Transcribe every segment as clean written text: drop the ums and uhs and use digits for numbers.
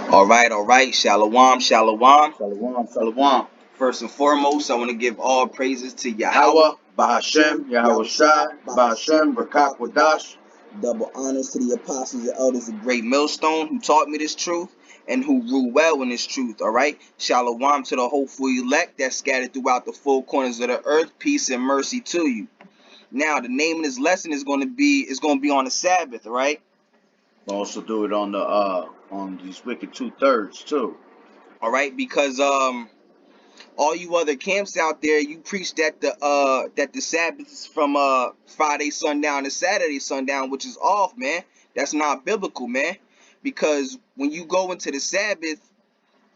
All right. Shalom, shalom. Shalom, shalom. First and foremost, I want to give all praises to Yahweh, Yahweh, Bahashem, Yahweh Shai, Bahashem, Rakak Wadash. Double honors to the apostles and elders of Great Millstone who taught me this truth and who rule well in this truth. All right. Shalom to the hopeful elect that's scattered throughout the four corners of the earth. Peace and mercy to you. Now, the name of this lesson is going to be on the Sabbath, all right? We'll also do it on these wicked 2/3 too. All right, because all you other camps out there, you preach that the Sabbath is from Friday sundown to Saturday sundown, which is off, man. That's not biblical, man. Because when you go into the Sabbath,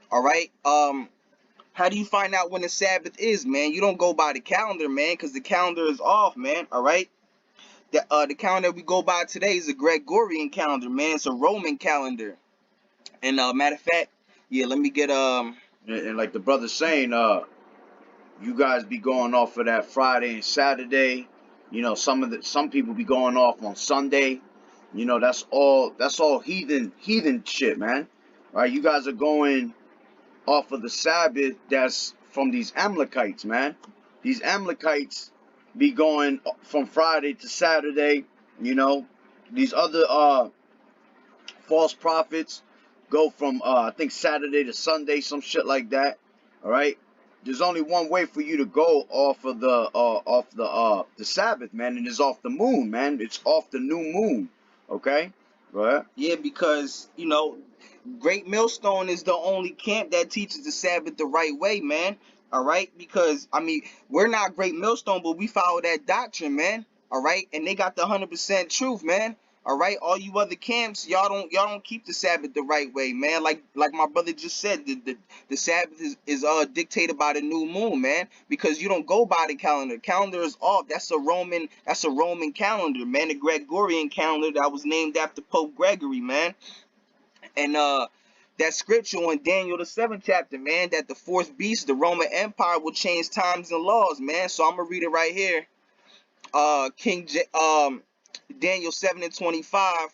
all right, how do you find out when the Sabbath is, man? You don't go by the calendar, man, because the calendar is off, man. All right. The calendar we go by today is a Gregorian calendar, man. It's a Roman calendar. And matter of fact, yeah, let me get And like the brother's saying, you guys be going off of that Friday and Saturday. You know, some people be going off on Sunday. You know, that's all heathen shit, man. Right? You guys are going off of the Sabbath that's from these Amalekites, man. These Amalekites be going from Friday to Saturday. You know, these other false prophets go from I think Saturday to Sunday, some shit like that. All right. There's only one way for you to go off of the Sabbath, man, and it's off the moon, man. It's off the new moon. Okay. Go ahead. yeah, because Great Millstone is the only camp that teaches the Sabbath the right way, man. All right, because I mean we're not Great Millstone, but we follow that doctrine, man. All right, and they got the 100% truth, man. All right, all you other camps, y'all don't keep the Sabbath the right way, man. Like my brother just said, the Sabbath is dictated by the new moon, man. Because you don't go by the calendar. Calendar is off. That's a Roman calendar, man. The Gregorian calendar that was named after Pope Gregory, man. And that scripture in Daniel the 7th chapter, man, that the fourth beast, the Roman Empire, will change times and laws, man. So I'm gonna read it right here. Daniel 7:25.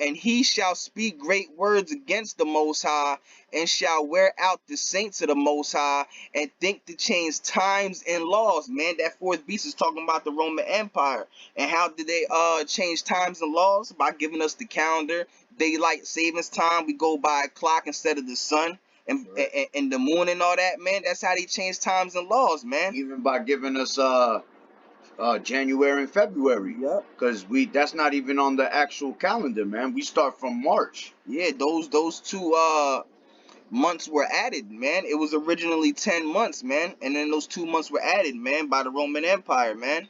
And he shall speak great words against the Most High, and shall wear out the saints of the Most High, and think to change times and laws. Man, that fourth beast is talking about the Roman Empire. And how did they change times and laws? By giving us the calendar, daylight savings time. We go by a clock instead of the sun. And, Right. and the moon and all that, man. That's how they change times and laws, man. Even by giving us January and February, Yep. because that's not even on the actual calendar, man. We start from March. Yeah, those two months were added, man. It was originally 10 months, man, and then those 2 months were added, man, by the Roman Empire, man.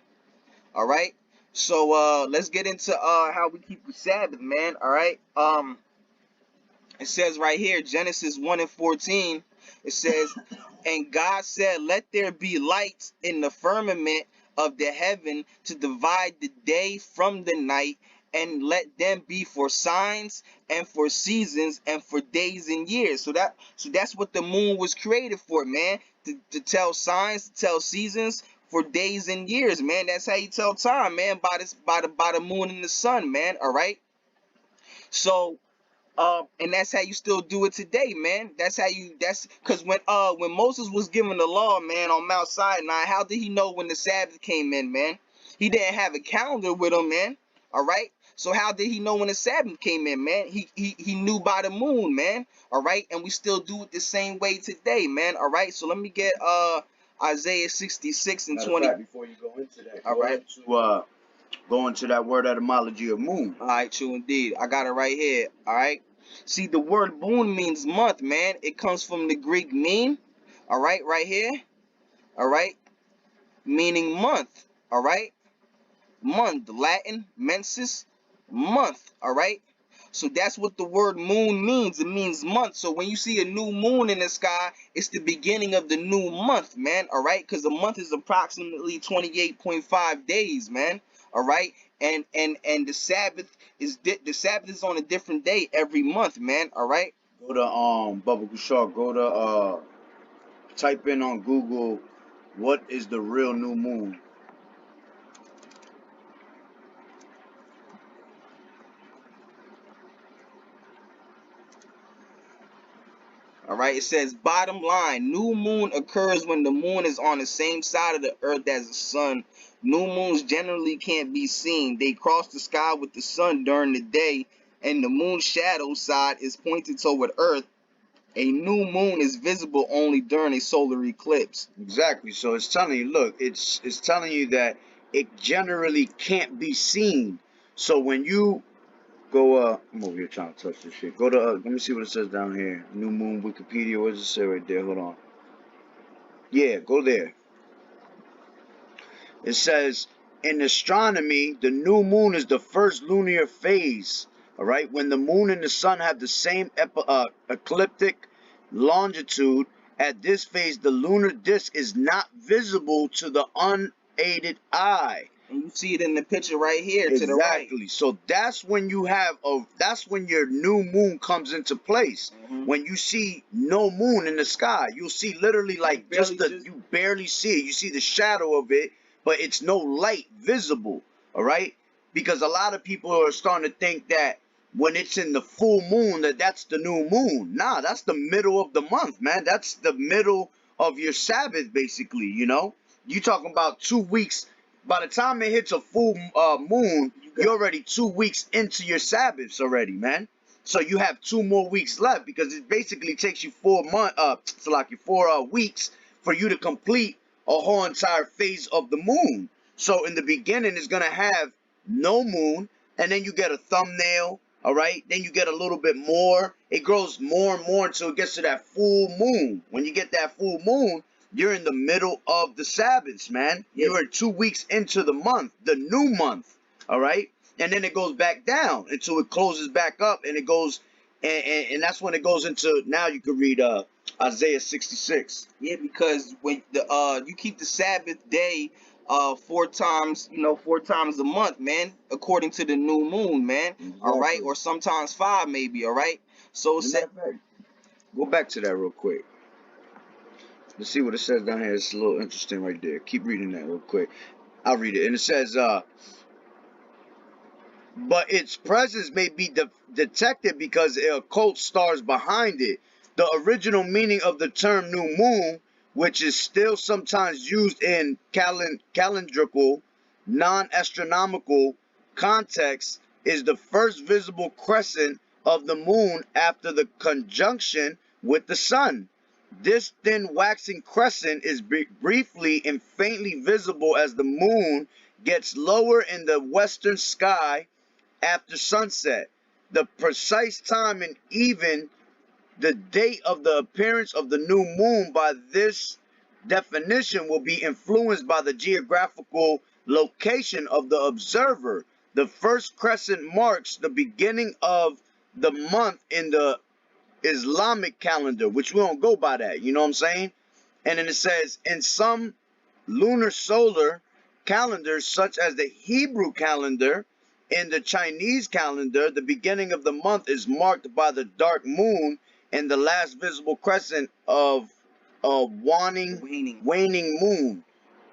All right. So let's get into how we keep the Sabbath, man. All right. It says right here, Genesis 1:14. It says, and God said, let there be lights in the firmament of the heaven to divide the day from the night, and let them be for signs and for seasons and for days and years. So that's what the moon was created for, man. To tell signs, to tell seasons, for days and years, man. That's how you tell time, man, by the moon and the sun, man. All right. So and that's how you still do it today, man. That's because when Moses was given the law, man, on Mount Sinai, how did he know when the Sabbath came in, man? He didn't have a calendar with him, man. All right. So how did he know when the Sabbath came in, man? He knew by the moon, man. All right. And we still do it the same way today, man. All right. So let me get Isaiah 66 and 20. Fact, before you go into that, All right. Go into that word etymology of moon. All right, true indeed. I got it right here. All right. See, the word moon means month, man. It comes from the Greek mean. All right, right here. All right, meaning month. All right, month. Latin mensis, month. All right. So that's what the word moon means. It means month. So when you see a new moon in the sky, it's the beginning of the new month, man. All right, because a month is approximately 28.5 days, man. All right, and the Sabbath is on a different day every month, man. All right. Go to Bubba Kushar. Go to type in on Google, what is the real new moon? All right, it says bottom line, new moon occurs when the moon is on the same side of the earth as the sun. New moons generally can't be seen. They cross the sky with the sun during the day, and the moon's shadow side is pointed toward earth. A new moon is visible only during a solar eclipse. Exactly. So it's telling you, look, it's telling you that it generally can't be seen. So when you go, I'm over here trying to touch this shit. Go to, let me see what it says down here. New moon Wikipedia. What does it say right there? Hold on. Yeah, go there. It says, in astronomy, the new moon is the first lunar phase. All right, when the moon and the sun have the same ecliptic longitude, at this phase, the lunar disk is not visible to the unaided eye. And you see it in the picture right here to the right. Exactly. So that's when you have that's when your new moon comes into place. When you see no moon in the sky, you'll see literally like you barely see it. You see the shadow of it, but it's no light visible. All right? Because a lot of people are starting to think that when it's in the full moon that's the new moon. Nah, that's the middle of the month, man. That's the middle of your Sabbath, basically, you know? You talking about 2 weeks. By the time it hits a full moon, you're already 2 weeks into your Sabbaths already, man. So you have 2 more weeks left, because it basically takes you 4 weeks for you to complete a whole entire phase of the moon. So in the beginning, it's gonna have no moon, and then you get a thumbnail. All right, then you get a little bit more. It grows more and more until it gets to that full moon. When you get that full moon, you're in the middle of the Sabbaths, man. Yes. You're 2 weeks into the month, the new month. All right, and then it goes back down until it closes back up, and it goes, and that's when it goes into. Now you can read Isaiah 66. Yeah, because when you keep the Sabbath day 4 times, 4 times a month, man, according to the new moon, man. Exactly. All right, or sometimes 5 maybe. All right, so go back to that real quick. Let's see what it says down here. It's a little interesting right there. Keep reading that real quick. I'll read it. And it says, but its presence may be detected because a occult stars behind it. The original meaning of the term new moon, which is still sometimes used in calendrical, non-astronomical context, is the first visible crescent of the moon after the conjunction with the sun. This thin waxing crescent is briefly and faintly visible as the moon gets lower in the western sky after sunset. The precise time and even the date of the appearance of the new moon by this definition will be influenced by the geographical location of the observer. The first crescent marks the beginning of the month in the Islamic calendar, which we don't go by that, you know what I'm saying? And then it says, in some lunar solar calendars, such as the Hebrew calendar, in the Chinese calendar, the beginning of the month is marked by the dark moon and the last visible crescent of a waning moon.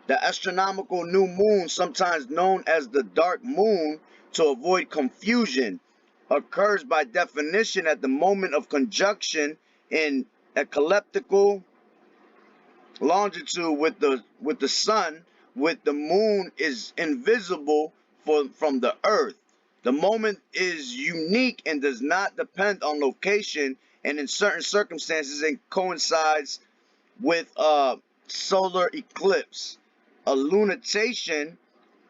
The astronomical new moon, sometimes known as the dark moon, to avoid confusion, occurs by definition at the moment of conjunction in ecliptical longitude with the sun, with the moon is invisible from the earth. The moment is unique and does not depend on location, and in certain circumstances it coincides with a solar eclipse, a lunation,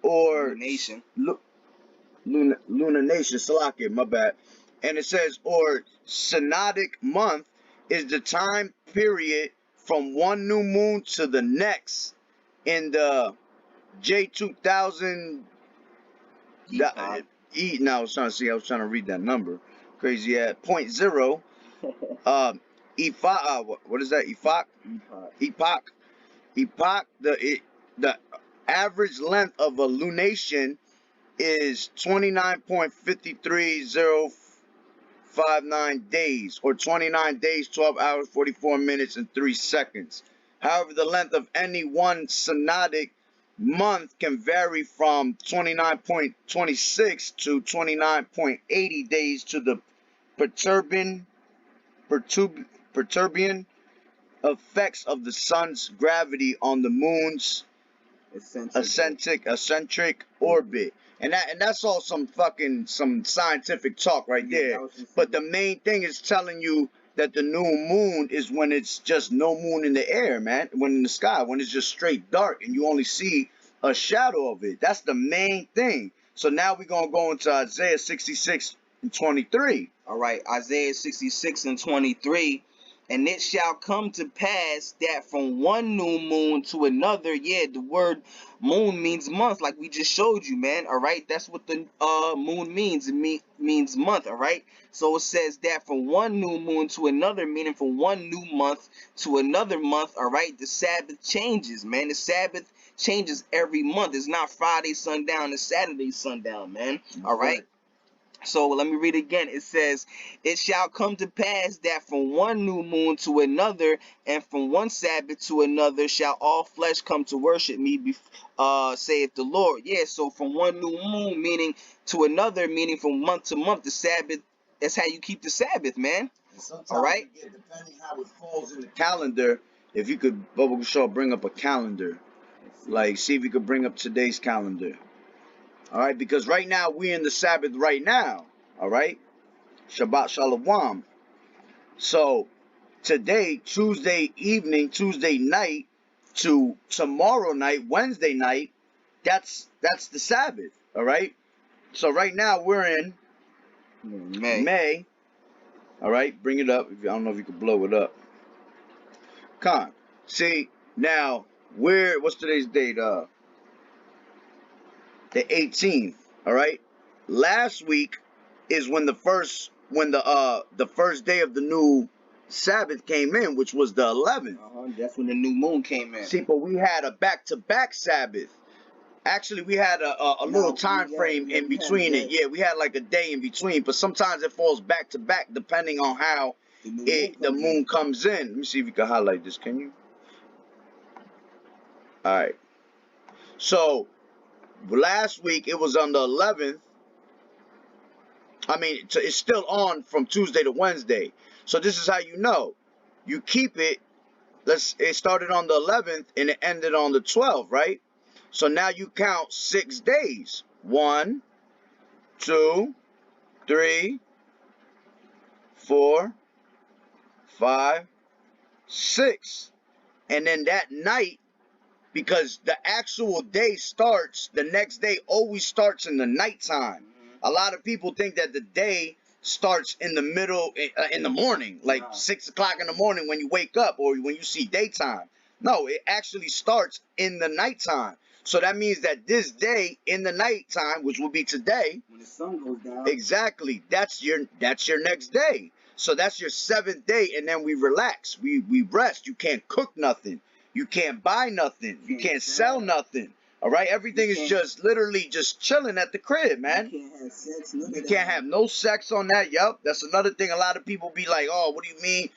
or lunation, Salaki, my bad. And it says, or synodic month is the time period from one new moon to the next in the J2000. Now I was trying to read that number. Crazy at 0.0. What is that? Epoch. The average length of a lunation is 29.53059 days, or 29 days, 12 hours, 44 minutes, and 3 seconds. However, the length of any one synodic month can vary from 29.26 to 29.80 days to the perturbing effects of the sun's gravity on the moon's eccentric orbit. And that's all some scientific talk right there. But the main thing is telling you that the new moon is when it's just no moon in the air, man. When in the sky, when it's just straight dark and you only see a shadow of it. That's the main thing. So now we're going to go into Isaiah 66:23. All right, Isaiah 66:23. And it shall come to pass that from one new moon to another, yeah, the word moon means month, like we just showed you, man. All right, that's what the moon means. It means month. All right, so it says that from one new moon to another, meaning from one new month to another month. All right, the Sabbath changes, man. The Sabbath changes every month. It's not Friday sundown, it's Saturday sundown, man. All right. So let me read it again. It says, it shall come to pass that from one new moon to another, and from one Sabbath to another, shall all flesh come to worship me, saith the Lord. Yeah, so from one new moon, meaning to another, meaning from month to month, the Sabbath, that's how you keep the Sabbath, man. All right? Depending how it falls in the calendar, if you could, Bubba Shaw, bring up a calendar. Like, see if you could bring up today's calendar. All right, because right now we're in the Sabbath right now. All right, Shabbat Shalom. So today, Tuesday evening, Tuesday night to tomorrow night, Wednesday night, that's the Sabbath. All right. So right now we're in May. All right, bring it up. I don't know if you could blow it up. Con. See now, what's today's date? The 18th, all right? Last week is when the first day of the new Sabbath came in, which was the 11th. That's when the new moon came in. See, but we had a back-to-back Sabbath. Actually, we had a little time frame in between it. Yeah, we had like a day in between, but sometimes it falls back-to-back depending on how the moon comes in. Let me see if you can highlight this. Can you? All right. So last week it was on the 11th. I mean, it's still on from Tuesday to Wednesday. So this is how you know. You keep it. It started on the 11th and it ended on the 12th, right? So now you count 6 days. 1, 2, 3, 4, 5, 6. And then that night, because the actual day starts, the next day always starts in the nighttime. A lot of people think that the day starts in the middle, in the morning, like 6 o'clock in the morning when you wake up or when you see daytime. No, it actually starts in the nighttime. So that means that this day in the nighttime, which will be today, when the sun goes down, exactly, that's your next day. So that's your 7th day, and then we relax, we rest. You can't cook nothing. You can't buy nothing. You can't sell nothing. All right? Everything is just literally just chilling at the crib, man. You can't have sex. You can't have no sex on that. Yup. That's another thing. A lot of people be like, oh, what do you mean?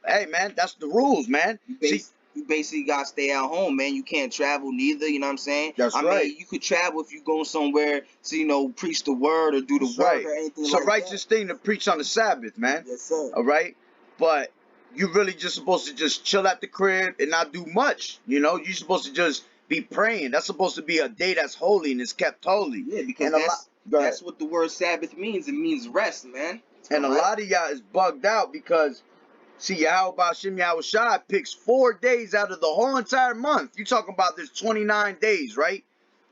Hey, man, that's the rules, man. You basically got to stay at home, man. You can't travel neither, you know what I'm saying? That's right. I mean, you could travel if you go somewhere to, preach the word or do the work or anything like that. It's a righteous thing to preach on the Sabbath, man. Yes, sir. All right? But you really just supposed to just chill at the crib and not do much, you know? You're supposed to just be praying. That's supposed to be a day that's holy and it's kept holy. Yeah, because that's what the word Sabbath means. It means rest, man. And a lot of y'all is bugged out because, see, Yahweh Ba'Shem Yahweh Shai picks 4 days out of the whole entire month. You're talking about there's 29 days, right?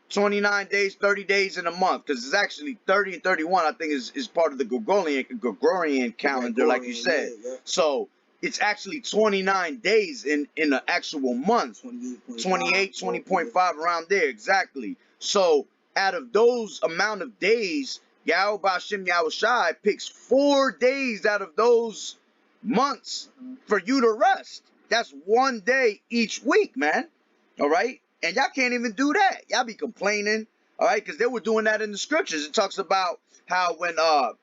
29 days, 30 days in a month. Because it's actually 30 and 31, I think, is part of the Gregorian calendar, like you said. Yeah. So it's actually 29 days in an actual month. 28, 20.5, around there, exactly. So out of those amount of days, Yahweh Ba'Shem Yahweh Shai picks 4 days out of those months for you to rest. That's 1 day each week, man. All right? And y'all can't even do that. Y'all be complaining, all right? Because they were doing that in the scriptures. It talks about how when, I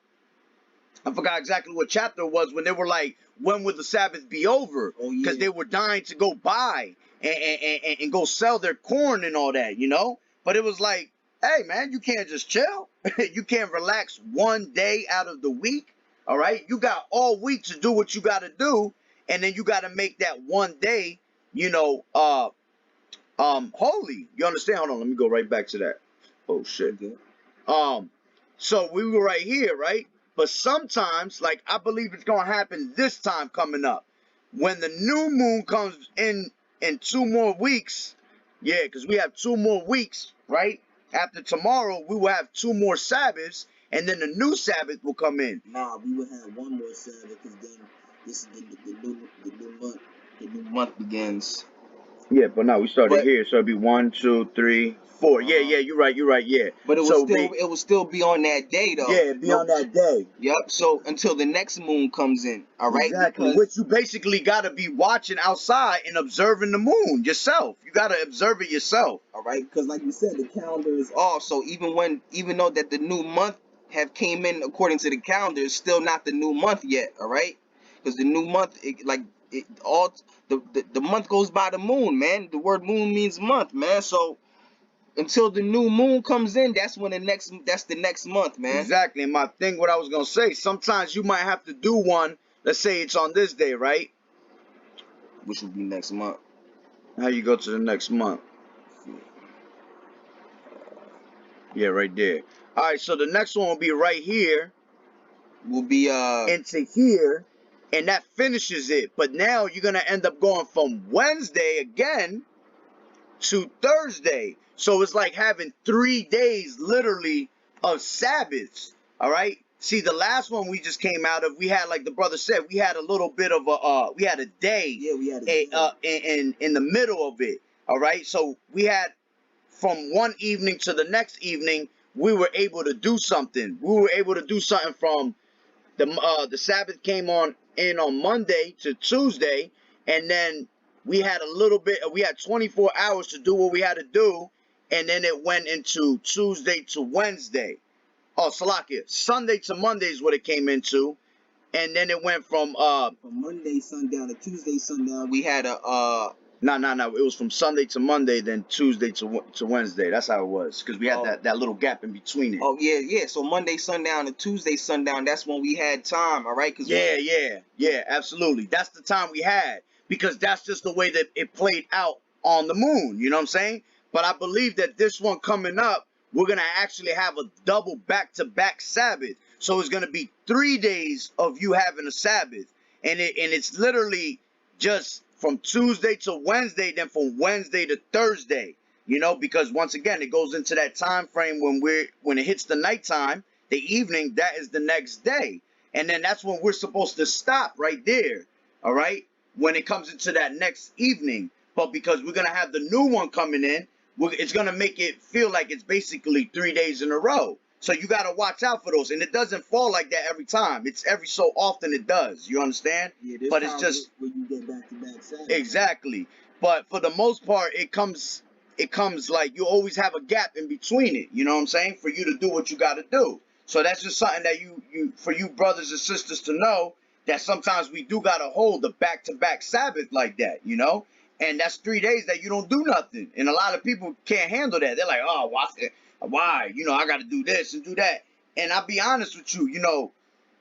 forgot exactly what chapter it was, when they were like, when will the Sabbath be over? Because they were dying to go buy and go sell their corn and all that, you know? But it was like, hey, man, you can't just chill. You can't relax 1 day out of the week, all right? You got all week to do what you got to do. and then you got to make that one day, you know, holy. You understand? Hold on, let me go right back to that. Oh shit. Okay. So we were right here, right? But sometimes, like I believe it's gonna happen this time coming up, when the new moon comes in 2 more weeks. Yeah, because we have 2 more weeks, right? After tomorrow, we will have 2 more Sabbaths, and then the new Sabbath will come in. Nah, we would have one more Sabbath because then this is the new month. The new month begins. Yeah, but now we started But here, so it'd be 1, 2, 3, 4. Yeah, you're right, yeah. But So it will still be on that day though. yeah, be on that day. Yep. So until the next moon comes in, all right? Exactly. Because Which you basically gotta be watching outside and observing the moon yourself. You gotta observe it yourself. all right, because like you said, the calendar is off. So even though that the new month have came in according to the calendar, it's still not the new month yet. All right, because the new month, the month goes by the moon, man. The word moon means month, man. So until the new moon comes in, that's the next month, man. Exactly. And my thing, what I was gonna say, sometimes you might have to do one. Let's say it's on this day, right? Which will be next month. How you go to the next month? Yeah, right there. All right, so the next one will be right here. Will be into here, and that finishes it. But now you're gonna end up going from Wednesday again to Thursday. So it's like having 3 days literally of Sabbaths. All right. See, the last one we just came out of, we had, like the brother said, we had a little bit of we had a day. Yeah, we had a day. In the middle of it. All right. So we had from one evening to the next evening, we were able to do something. We were able to do something from the Sabbath came in on Monday to Tuesday, and then we had a little bit. We had 24 hours to do what we had to do, and then it went into Tuesday to Wednesday. Oh, Salakia, Sunday to Monday is what it came into, and then it went from Monday sundown to Tuesday sundown. We had No. It was from Sunday to Monday, then Tuesday to Wednesday. That's how it was, because we had that little gap in between it. Oh yeah. So Monday sundown to Tuesday sundown. That's when we had time. All right. Yeah. Absolutely. That's the time we had, because that's just the way that it played out on the moon. You know what I'm saying? But I believe that this one coming up, we're gonna actually have a double back-to-back Sabbath. So it's gonna be 3 days of you having a Sabbath, and it's literally just from Tuesday to Wednesday, then from Wednesday to Thursday, you know, because once again, it goes into that time frame when it hits the nighttime, the evening, that is the next day. And then that's when we're supposed to stop right there, all right, when it comes into that next evening. But because we're going to have the new one coming in, it's going to make it feel like it's basically 3 days in a row. So you got to watch out for those. And it doesn't fall like that every time. It's every so often it does. You understand? Yeah, but it's just when you get back-to-back Sabbath. Exactly. But for the most part, it comes like you always have a gap in between it. You know what I'm saying? For you to do what you got to do. So that's just something that for you brothers and sisters to know, that sometimes we do got to hold the back-to-back Sabbath like that, you know? And that's 3 days that you don't do nothing. And a lot of people can't handle that. They're like, oh, why? You know, I got to do this and do that. And I'll be honest with you, you know,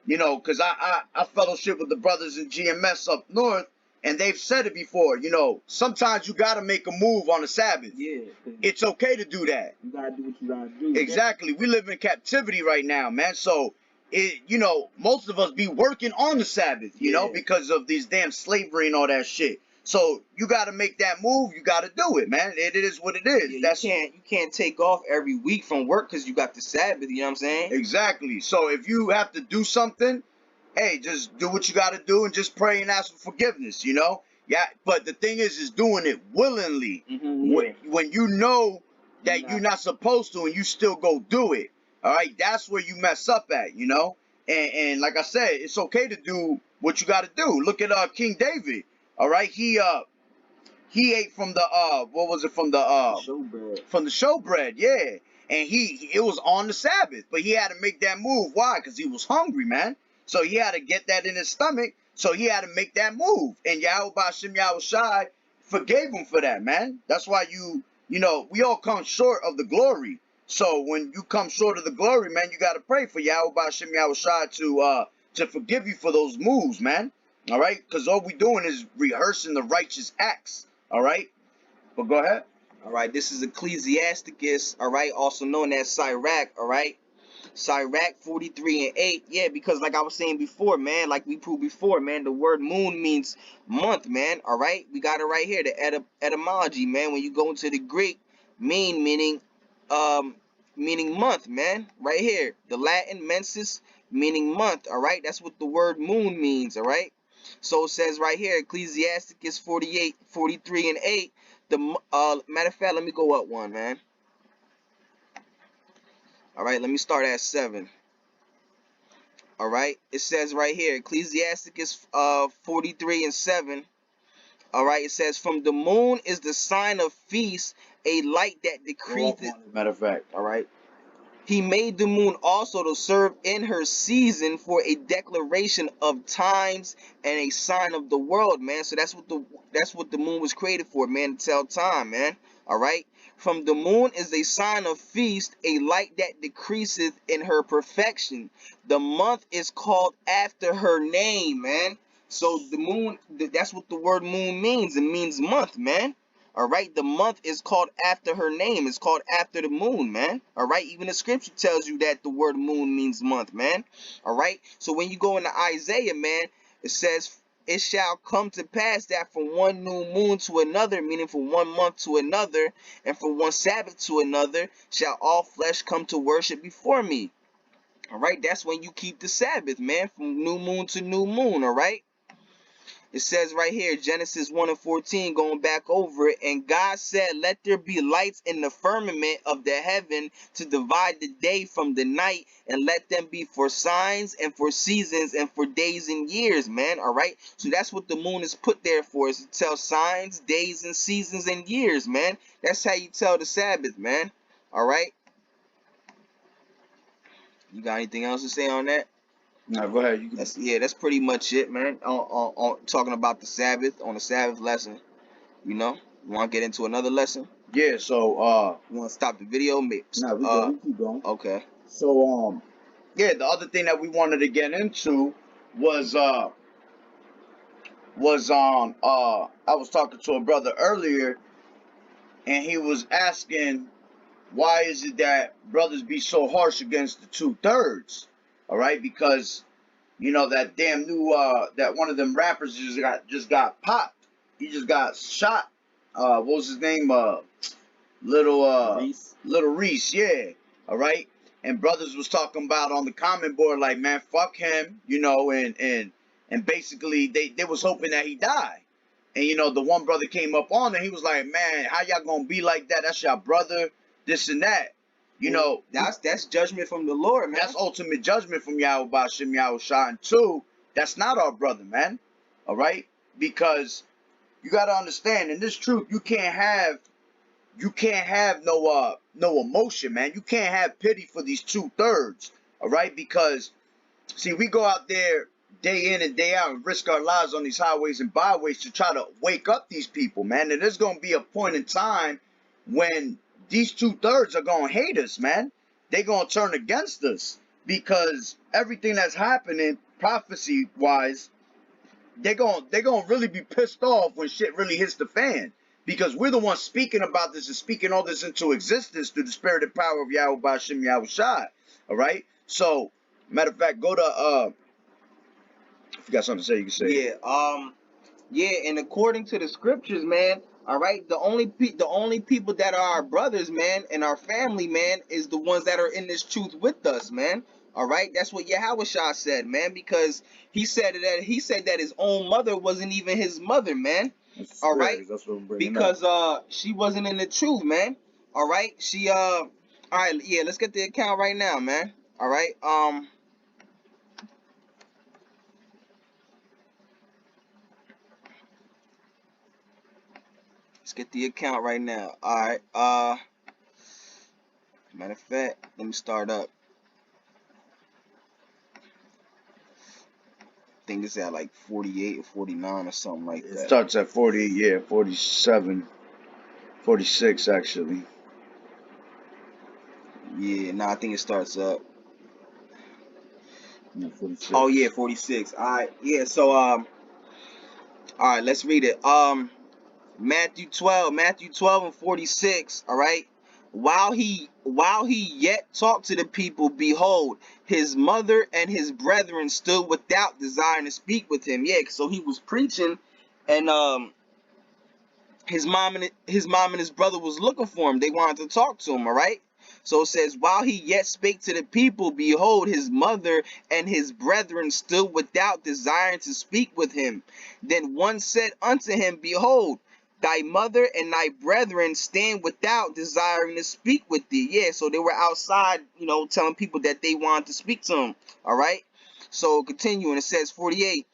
because I fellowship with the brothers in GMS up north, and they've said it before, you know, sometimes you got to make a move on the Sabbath. Yeah. It's okay to do that. You got to do what you got to do. Exactly. We live in captivity right now, man. So, you know, most of us be working on the Sabbath, you know, because of these damn slavery and all that shit. So you got to make that move. You got to do it, man. It is what it is. Yeah, you can't take off every week from work because you got the Sabbath. You know what I'm saying? Exactly. So if you have to do something, hey, just do what you got to do and just pray and ask for forgiveness. You know. Yeah. But the thing is doing it willingly. When you know that you're not supposed to and you still go do it. All right. That's where you mess up at. You know. And like I said, it's okay to do what you got to do. Look at King David. All right, he ate from the what was it, from the showbread. From the showbread, yeah. And it was on the Sabbath, but he had to make that move. Why? Because he was hungry, man. So he had to get that in his stomach. So he had to make that move. And Yahweh B'Shem Yahweh Shai forgave him for that, man. That's why you know, we all come short of the glory. So when you come short of the glory, man, you got to pray for Yahweh B'Shem Yahweh Shai to forgive you for those moves, man. All right, because all we doing is rehearsing the righteous acts. All right, but go ahead. All right, this is Ecclesiasticus, all right, also known as Sirach, all right. Sirach 43 and 8. Yeah, because like I was saying before, man, like we proved before, man, the word moon means month, man. All right, we got it right here, the etymology, man. When you go into the Greek, um meaning month, man. Right here, the Latin mensis meaning month. All right, that's what the word moon means. All right. So it says right here, Ecclesiasticus 48, 43 and 8. The matter of fact, let me go up one, man. All right, let me start at 7. All right, it says right here, Ecclesiasticus 43 and 7. All right, it says, from the moon is the sign of feast, a light that decreaseth. Matter of fact. All right. He made the moon also to serve in her season for a declaration of times and a sign of the world, man. So that's what the moon was created for, man, to tell time, man. All right. From the moon is a sign of feast, a light that decreaseth in her perfection. The month is called after her name, man. So the moon, that's what the word moon means. It means month, man. All right, the month is called after her name. It's called after the moon, man. All right, even the scripture tells you that the word moon means month, man. All right, so when you go into Isaiah, man, it says, it shall come to pass that from one new moon to another, meaning from one month to another, and from one Sabbath to another, shall all flesh come to worship before me. All right, that's when you keep the Sabbath, man, from new moon to new moon, all right? It says right here, Genesis 1 and 14, going back over it. And God said, let there be lights in the firmament of the heaven to divide the day from the night, and let them be for signs and for seasons and for days and years, man. All right. So that's what the moon is put there for, is to tell signs, days, and seasons and years, man. That's how you tell the Sabbath, man. All right. You got anything else to say on that? No, go ahead. You can. That's pretty much it, man. On talking about the Sabbath, on the Sabbath lesson. You know, you want to get into another lesson? Yeah. So You want to stop the video? Maybe. nah, we keep going. Okay. So yeah, the other thing that we wanted to get into was I was talking to a brother earlier, and he was asking, why is it that brothers be so harsh against the 2/3? All right, because you know that damn new that one of them rappers just got popped. He just got shot. What was his name? Reese. Little Reese, yeah. All right. And brothers was talking about on the comment board, like, man, fuck him, you know, and basically they was hoping that he died. And you know, the one brother came up on and he was like, man, how y'all gonna be like that? That's your brother, this and that. You know, that's judgment from the Lord, man. that's ultimate judgment from Yahweh Bashim Yahushua. And two, that's not our brother, man. All right? Because you gotta understand, in this truth, you can't have no emotion, man. You can't have pity for these 2/3. All right? Because see, we go out there day in and day out and risk our lives on these highways and byways to try to wake up these people, man. And there's gonna be a point in time when these 2/3 are gonna hate us, man. They're gonna turn against us because everything that's happening prophecy wise, they're gonna really be pissed off when shit really hits the fan. Because we're the ones speaking about this and speaking all this into existence through the spirit and power of Yahweh Bashim Yahushai. All right? So, matter of fact, go to if you got something to say, you can say it. Yeah, and according to the scriptures, man, all right, the only people that are our brothers, man, and our family, man, is the ones that are in this truth with us, man. All right, that's what Yahushua said, man, because he said that his own mother wasn't even his mother, man. All right, that's what I'm bringing because she wasn't in the truth, man. All right, all right, yeah, let's get the account right now, man. All right, let's get the account right now. All right, matter of fact, let me start up. I think it's at like 48 or 49 or something like that. It starts at 48, yeah, 47, 46 actually. Yeah, no, I think it starts up. No, 46. Oh yeah, 46. All right, yeah. So All right, let's read it. Matthew 12 and 46. All right. While he yet talked to the people, behold, his mother and his brethren stood without, desiring to speak with him. Yeah, so he was preaching, and his mom and his brother was looking for him. They wanted to talk to him. All right. So it says, while he yet spake to the people, behold, his mother and his brethren stood without, desiring to speak with him. Then one said unto him, behold, thy mother and thy brethren stand without, desiring to speak with thee. Yeah, so they were outside, telling people that they wanted to speak to him. All right. So continuing, it says 48.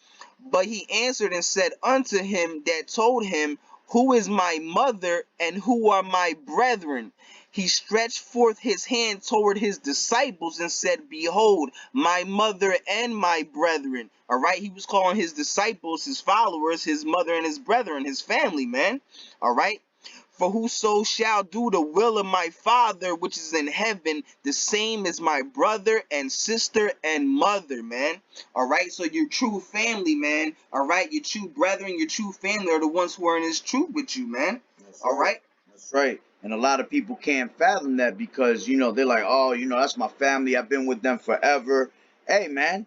But he answered and said unto him that told him, who is my mother and who are my brethren? He stretched forth his hand toward his disciples and said, behold, my mother and my brethren. All right, he was calling his disciples, his followers, his mother and his brethren, his family, man. All right. For whoso shall do the will of my Father which is in heaven, the same is my brother and sister and mother, man. All right, so your true family, man. All right, your true brethren, your true family are the ones who are in this truth with you, man. That's All right. right. That's right. And a lot of people can't fathom that because, they're like, oh, that's my family. I've been with them forever. Hey, man,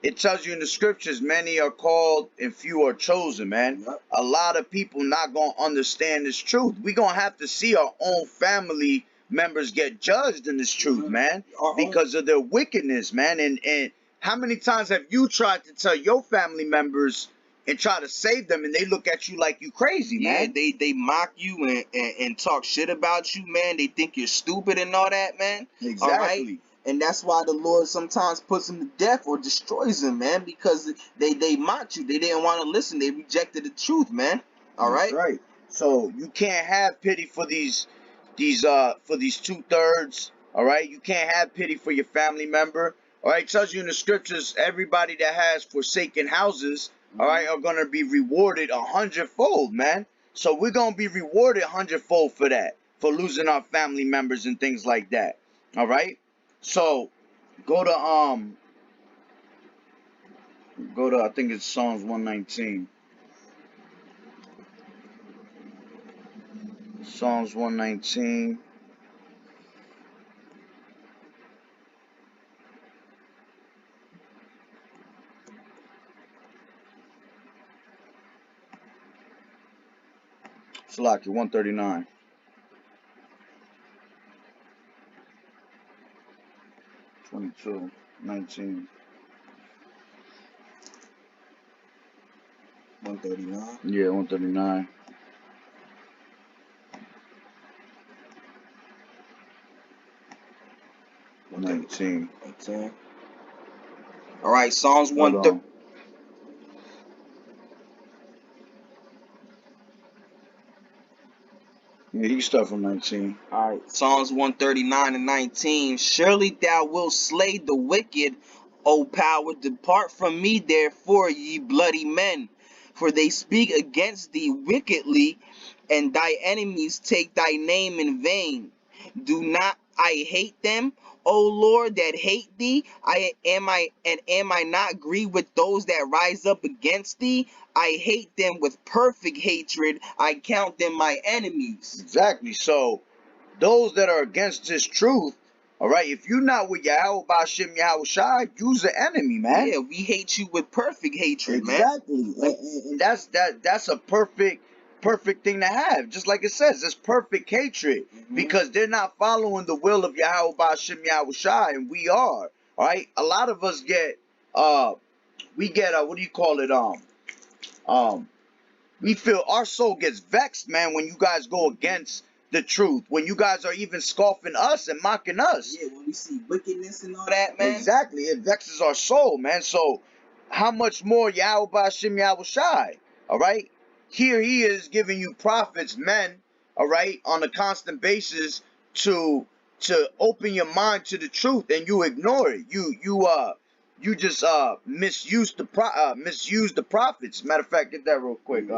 it tells you in the scriptures, many are called and few are chosen, man. Yep. A lot of people not going to understand this truth. We're going to have to see our own family members get judged in this truth, man, because of their wickedness, man. And how many times have you tried to tell your family members and try to save them and they look at you like you crazy, man? Yeah, they mock you and talk shit about you, man. They think you're stupid and all that, man. All right. Exactly. And that's why the Lord sometimes puts them to death or destroys them, man, because they mocked you. They didn't want to listen. They rejected the truth, man. All That's right. right. So you can't have pity for these 2/3. All right. You can't have pity for your family member. All right. It tells you in the scriptures, everybody that has forsaken houses, all right, are gonna be rewarded 100-fold, man. So we're gonna be rewarded 100-fold for that, for losing our family members and things like that. All right. So go to I think it's Psalms 119. Psalms 119. Salaki 139. 22, 19. 139. Yeah, 139. 19. 19. All right. Psalms Hold 130. on. Yeah, you can start from 19. All right. Psalms 139 and 19. Surely thou wilt slay the wicked, O power. Depart from me, therefore, ye bloody men. For they speak against thee wickedly, and thy enemies take thy name in vain. Do not I hate them, O Lord, that hate thee? Am I not grieved with those that rise up against thee? I hate them with perfect hatred. I count them my enemies. Exactly. So those that are against this truth, all right, if you're not with Yahweh Bashim Yahweh Shai, you's the enemy, man. Yeah, we hate you with perfect hatred, man. Exactly. And that's a perfect thing to have. Just like it says, it's perfect hatred. Because they're not following the will of Yahweh Bashim Yahweh Shai, and we are. All right. A lot of us get we get what do you call it? We feel our soul gets vexed, man, when you guys go against the truth, when you guys are even scoffing us and mocking us. Yeah, when we see wickedness and all that, man. Exactly. It vexes our soul, man. So how much more Yahweh Bashim Yahweh Shai? All right. Here he is giving you prophets, men, all right, on a constant basis to open your mind to the truth, and you ignore it. You just misuse the prophets. Matter of fact, get that real quick.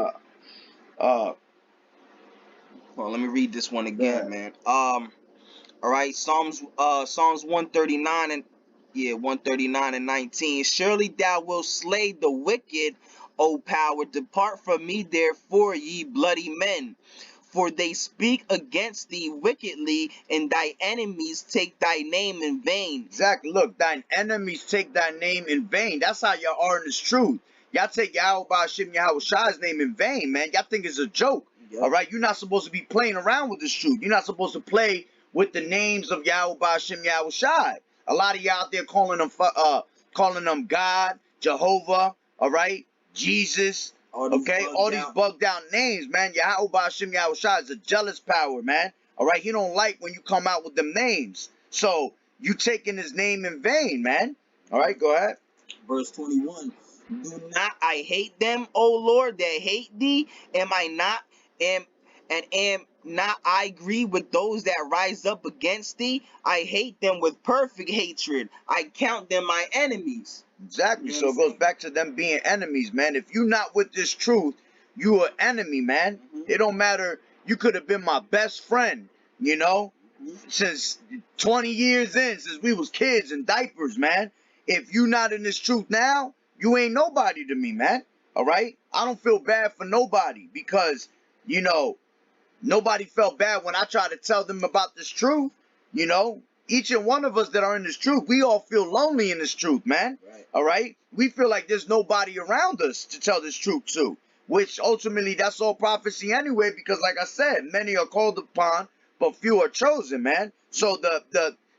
Well, let me read this one again, Yeah. man. All right, Psalms 139 Yeah, 139 and 19. Surely thou wilt slay the wicked, O power. Depart from me, therefore, ye bloody men. For they speak against thee wickedly, and thy enemies take thy name in vain. Exactly. Look, thine enemies take thy name in vain. That's how y'all are in this truth. Y'all take Yahweh Ba'Shem Yahweh Shai's name in vain, man. Y'all think it's a joke. Yep. All right? You're not supposed to be playing around with this truth. You're not supposed to play with the names of Yahweh Ba'Shem Yahweh Shai. A lot of y'all out there calling them God, Jehovah, all right? Jesus, okay? All these bugged out names, man. Yahweh Ba'Shem Yahweh Shai is a jealous power, man. All right? He don't like when you come out with them names. So, you taking his name in vain, man. All right, go ahead. Verse 21. Do not I hate them, O Lord, that hate thee? Am not I grieved with those that rise up against thee? I hate them with perfect hatred. I count them my enemies. Exactly. So it goes back to them being enemies, man. If you not with this truth, you an enemy, man. It don't matter. You could have been my best friend, you know, since 20 years in, since we was kids in diapers, man. If you not in this truth now, you ain't nobody to me, man. All right? I don't feel bad for nobody because, you know, nobody felt bad when I tried to tell them about this truth, you know. Each and one of us that are in this truth, we all feel lonely in this truth, man. Right. All right? We feel like there's nobody around us to tell this truth to, which ultimately that's all prophecy anyway, because like I said, many are called upon, but few are chosen, man. So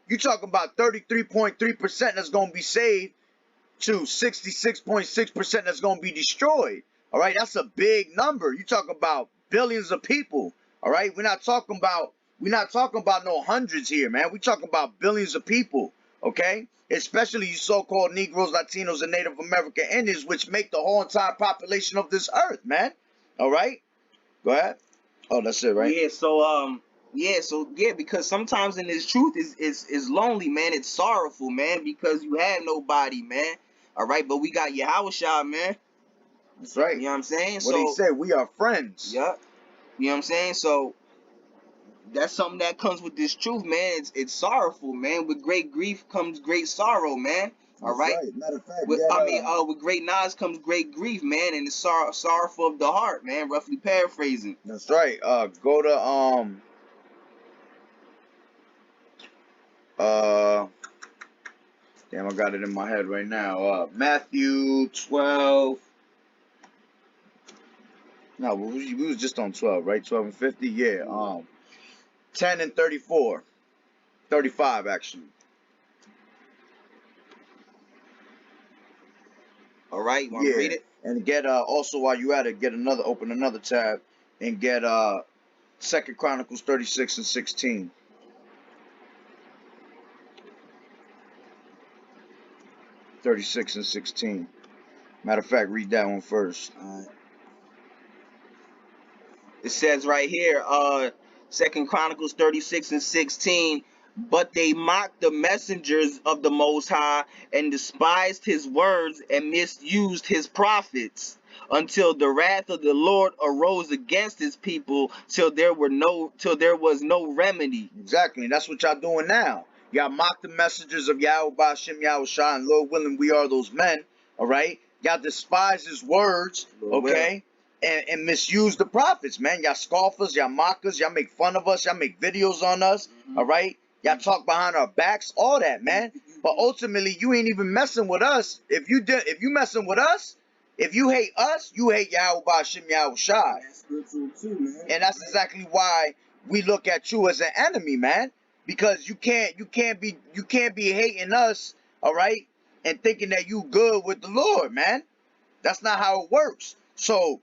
you talking about 33.3% that's going to be saved to 66.6% that's going to be destroyed. All right? That's a big number. You talk about billions of people. All right? We're not talking about no hundreds here, man. We're talking about billions of people, okay? Especially you so-called Negroes, Latinos, and Native American Indians, which make the whole entire population of this earth, man. All right? Go ahead. Oh, that's it, right? Yeah, because sometimes in this truth is lonely, man. It's sorrowful, man, because you have nobody, man. All right, but we got Yahushua, man. That's right. You know what I'm saying? What he said, we are friends. Yep. You know what I'm saying? So that's something that comes with this truth, man. It's sorrowful, man. With great grief comes great sorrow, man. All right. Matter of fact, with great knowledge comes great grief, man, and it's sorrowful of the heart, man. Roughly paraphrasing. That's right. Go to damn, I got it in my head right now. Matthew 12. No, we was just on 12, right? 12 and 50. Yeah. 10 and 34. 35 actually. All right, you want to read it? And get also while you at it, open another tab and get 2 Chronicles 36 and 16. 36 and 16. Matter of fact, read that one first. It says right here, 2 Chronicles 36 and 16. But they mocked the messengers of the Most High and despised his words and misused his prophets until the wrath of the Lord arose against his people till there was no remedy. Exactly. That's what y'all doing now. Y'all mock the messengers of Yahweh Ba'Shem Yahweh Shai, and Lord willing, we are those men. All right. Y'all despise his words. Okay. And misuse the prophets, man. Y'all scoffers, y'all mockers, y'all make fun of us, y'all make videos on us. All right. Y'all talk behind our backs, all that, man. But ultimately, you ain't even messing with us. If you messing with us, if you hate us, you hate Yahweh Ba'Shem Yahweh Shai. That's spiritual too, man. And that's exactly why we look at you as an enemy, man. Because you can't be hating us, all right, and thinking that you good with the Lord, man. That's not how it works. So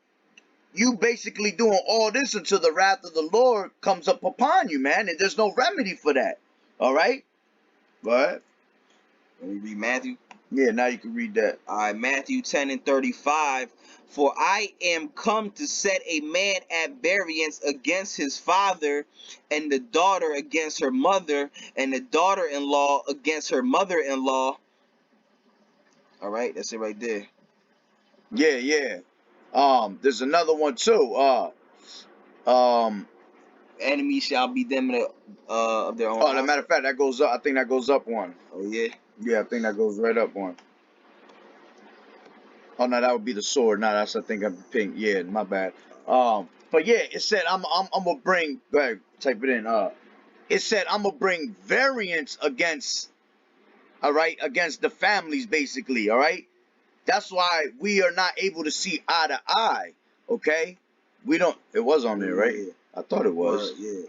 you basically doing all this until the wrath of the Lord comes up upon you, man, and there's no remedy for that. All right? Go ahead. Let me read Matthew. Yeah, now you can read that. All right, Matthew 10 and 35. For I am come to set a man at variance against his father, and the daughter against her mother, and the daughter-in-law against her mother-in-law. All right, that's it right there. Yeah. There's another one too. Enemies shall be them of their own. Oh, as a matter of fact, that goes up. I think that goes up one. Oh yeah. Yeah, I think that goes right up on. Oh no, that would be the sword. No, that's I think I'm pink. Yeah, my bad. But yeah, it said I'm gonna bring. Go ahead, type it in. It said I'm gonna bring variance against. All right, against the families, basically. All right. That's why we are not able to see eye to eye. Okay. We don't. It was on there, right? Yeah. I thought it was. Yeah.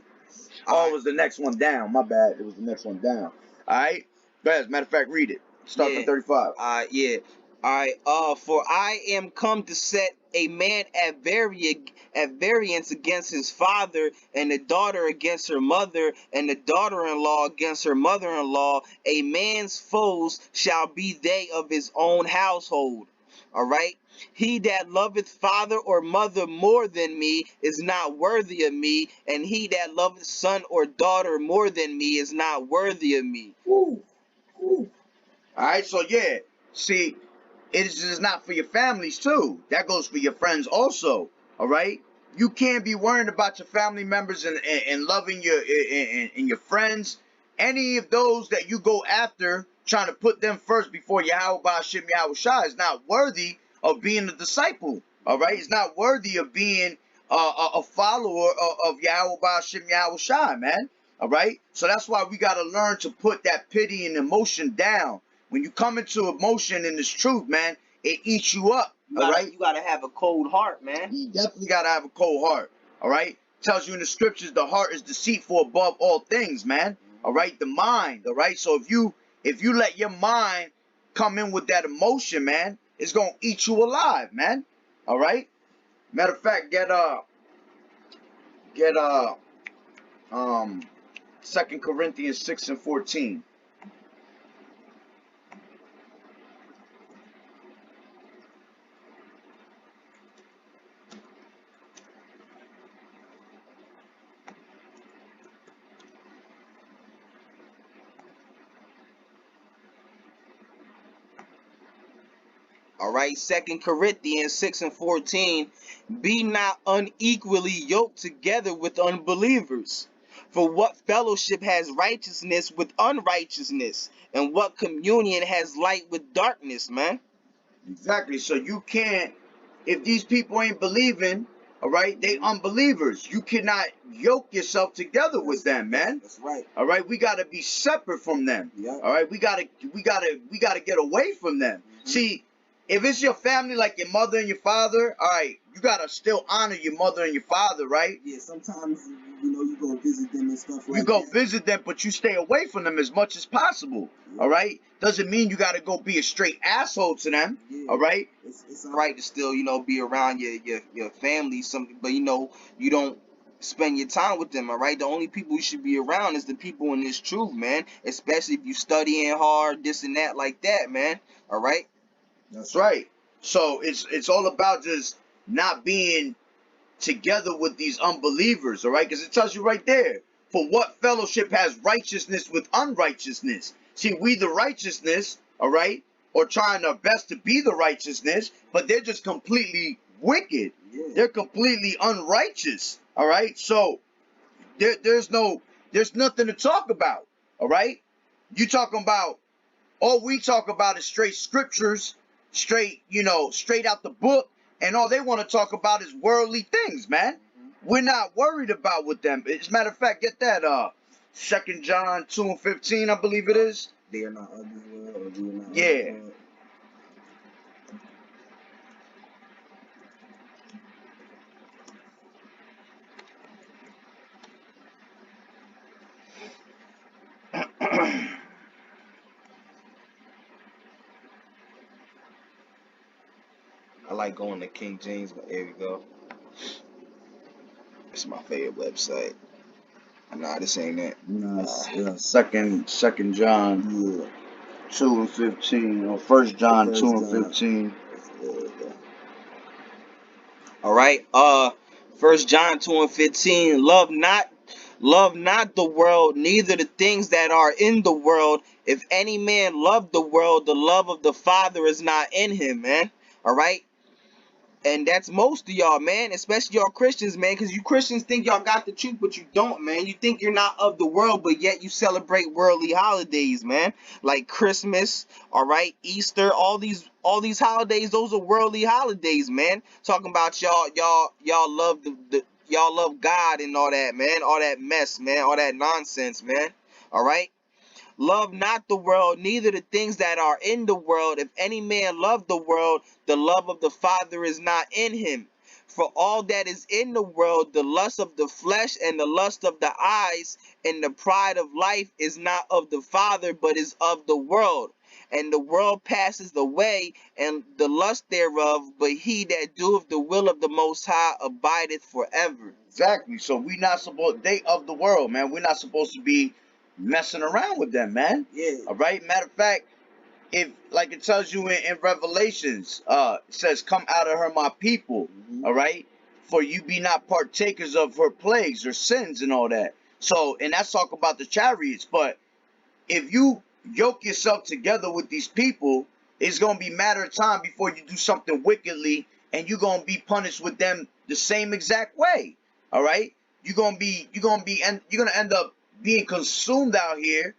Oh, it was the next one down. My bad. It was the next one down. All right. Go ahead. As a matter of fact, read it. Start from Yeah. 35. Yeah. All right. For I am come to set a man at variance against his father, and the daughter against her mother, and the daughter-in-law against her mother-in-law. A man's foes shall be they of his own household. All right. He that loveth father or mother more than me is not worthy of me, and he that loveth son or daughter more than me is not worthy of me. Woo. Woo. All right. So yeah. See, it is just not for your families too. That goes for your friends also. All right. You can't be worrying about your family members and loving your and your friends. Any of those that you go after, trying to put them first before Yahweh Ba'Shem Yahweh Shai is not worthy of being a disciple. All right. It's not worthy of being a follower of Yahweh Ba'Shem Yahweh Shai, man. All right. So that's why we got to learn to put that pity and emotion down. When you come into emotion in this truth, man, it eats you up. All right. You gotta have a cold heart, man. You definitely gotta have a cold heart. All right. Tells you in the scriptures the heart is deceitful above all things, man. All right. The mind. All right. So if you let your mind come in with that emotion, man, it's gonna eat you alive, man. All right. Matter of fact, get 2 Corinthians 6:14. All right, 2 Corinthians 6:14. Be not unequally yoked together with unbelievers. For what fellowship has righteousness with unrighteousness? And what communion has light with darkness, man? Exactly. So you can't, if these people ain't believing, all right, they unbelievers. You cannot yoke yourself together with them, man. That's right. All right, we gotta be separate from them. Yeah. All right, we gotta get away from them. See, if it's your family, like your mother and your father, all right, you gotta still honor your mother and your father, right? Yeah, sometimes, you go visit them and stuff You go visit them, but you stay away from them as much as possible. Yeah. All right, doesn't mean you gotta go be a straight asshole to them. Yeah. All right, it's all right to still, be around your family, something, but you don't spend your time with them. All right, the only people you should be around is the people in this truth, man. Especially if you studying hard, this and that, like that, man. All right. That's right. So it's all about just not being together with these unbelievers, all right? Because it tells you right there, for what fellowship has righteousness with unrighteousness? See, we the righteousness, all right, or trying our best to be the righteousness, but they're just completely wicked. Yeah. They're completely unrighteous, all right? So there's nothing to talk about, all right? You talking about, all we talk about is straight scriptures, straight out the book, and all they want to talk about is worldly things, man. We're not worried about with them. As a matter of fact, get that 2 John 2:15, I believe it is. They are not ugly world, or they are not yeah. I like going to King James, but there we go. It's my favorite website. Nah, this ain't it. Nah, second John 2:15, or 1 John 2:15. All right. 1 John 2:15. Love not the world, neither the things that are in the world. If any man love the world, the love of the Father is not in him, man. All right. And that's most of y'all, man, especially y'all Christians, man, because you Christians think y'all got the truth, but you don't, man. You think you're not of the world, but yet you celebrate worldly holidays, man, like Christmas, all right, Easter, all these holidays. Those are worldly holidays, man. Talking about y'all love the y'all love God and all that, man, all that mess, man, all that nonsense, man. All right. Love not the world, neither the things that are in the world. If any man love the world, the love of the Father is not in him. For all that is in the world, the lust of the flesh and the lust of the eyes and the pride of life is not of the Father, but is of the world. And the world passes away, and the lust thereof, but he that doeth the will of the Most High abideth forever. Exactly. So we not supposed, they of the world, man. We're not supposed to be messing around with them, man. Yeah. All right. Matter of fact, if like it tells you in Revelations, it says, "Come out of her, my people." All right, for you be not partakers of her plagues or sins and all that. So, and that's talk about the chariots. But if you yoke yourself together with these people, it's gonna be a matter of time before you do something wickedly, and you're gonna be punished with them the same exact way. All right, you're gonna end up being consumed out here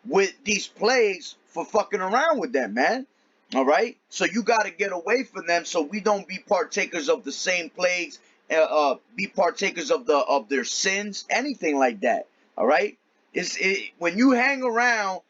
with these plagues for fucking around with them, man. All right, so you got to get away from them, so we don't be partakers of the same plagues, be partakers of their sins, anything like that. All right, when you hang around.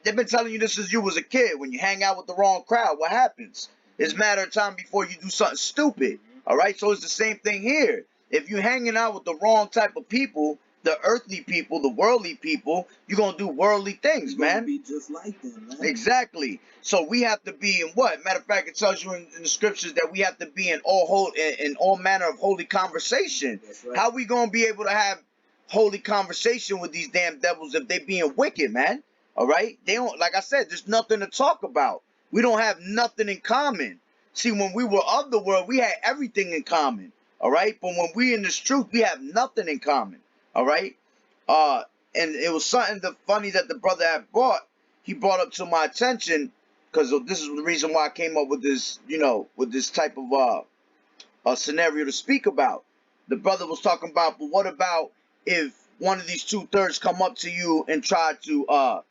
They've been telling you this since you was a kid. When you hang out with the wrong crowd, what happens? It's a matter of time before you do something stupid. All right, so it's the same thing here. If you're hanging out with the wrong type of people, the earthly people, the worldly people, you're gonna do worldly things, You're gonna man. be just like them, man. Exactly. So we have to be in what? Matter of fact, it tells you in the scriptures that we have to be in all manner of holy conversation. That's right. How we gonna be able to have holy conversation with these damn devils if they being wicked, man? All right. They don't. Like I said, there's nothing to talk about. We don't have nothing in common. See, when we were of the world, we had everything in common. All right. But when we in this truth, we have nothing in common. All right. And it was something funny that the brother had brought. He brought up to my attention because this is the reason why I came up with this, with this type of a scenario to speak about. The brother was talking about, but what about if one of these two-thirds come up to you and try to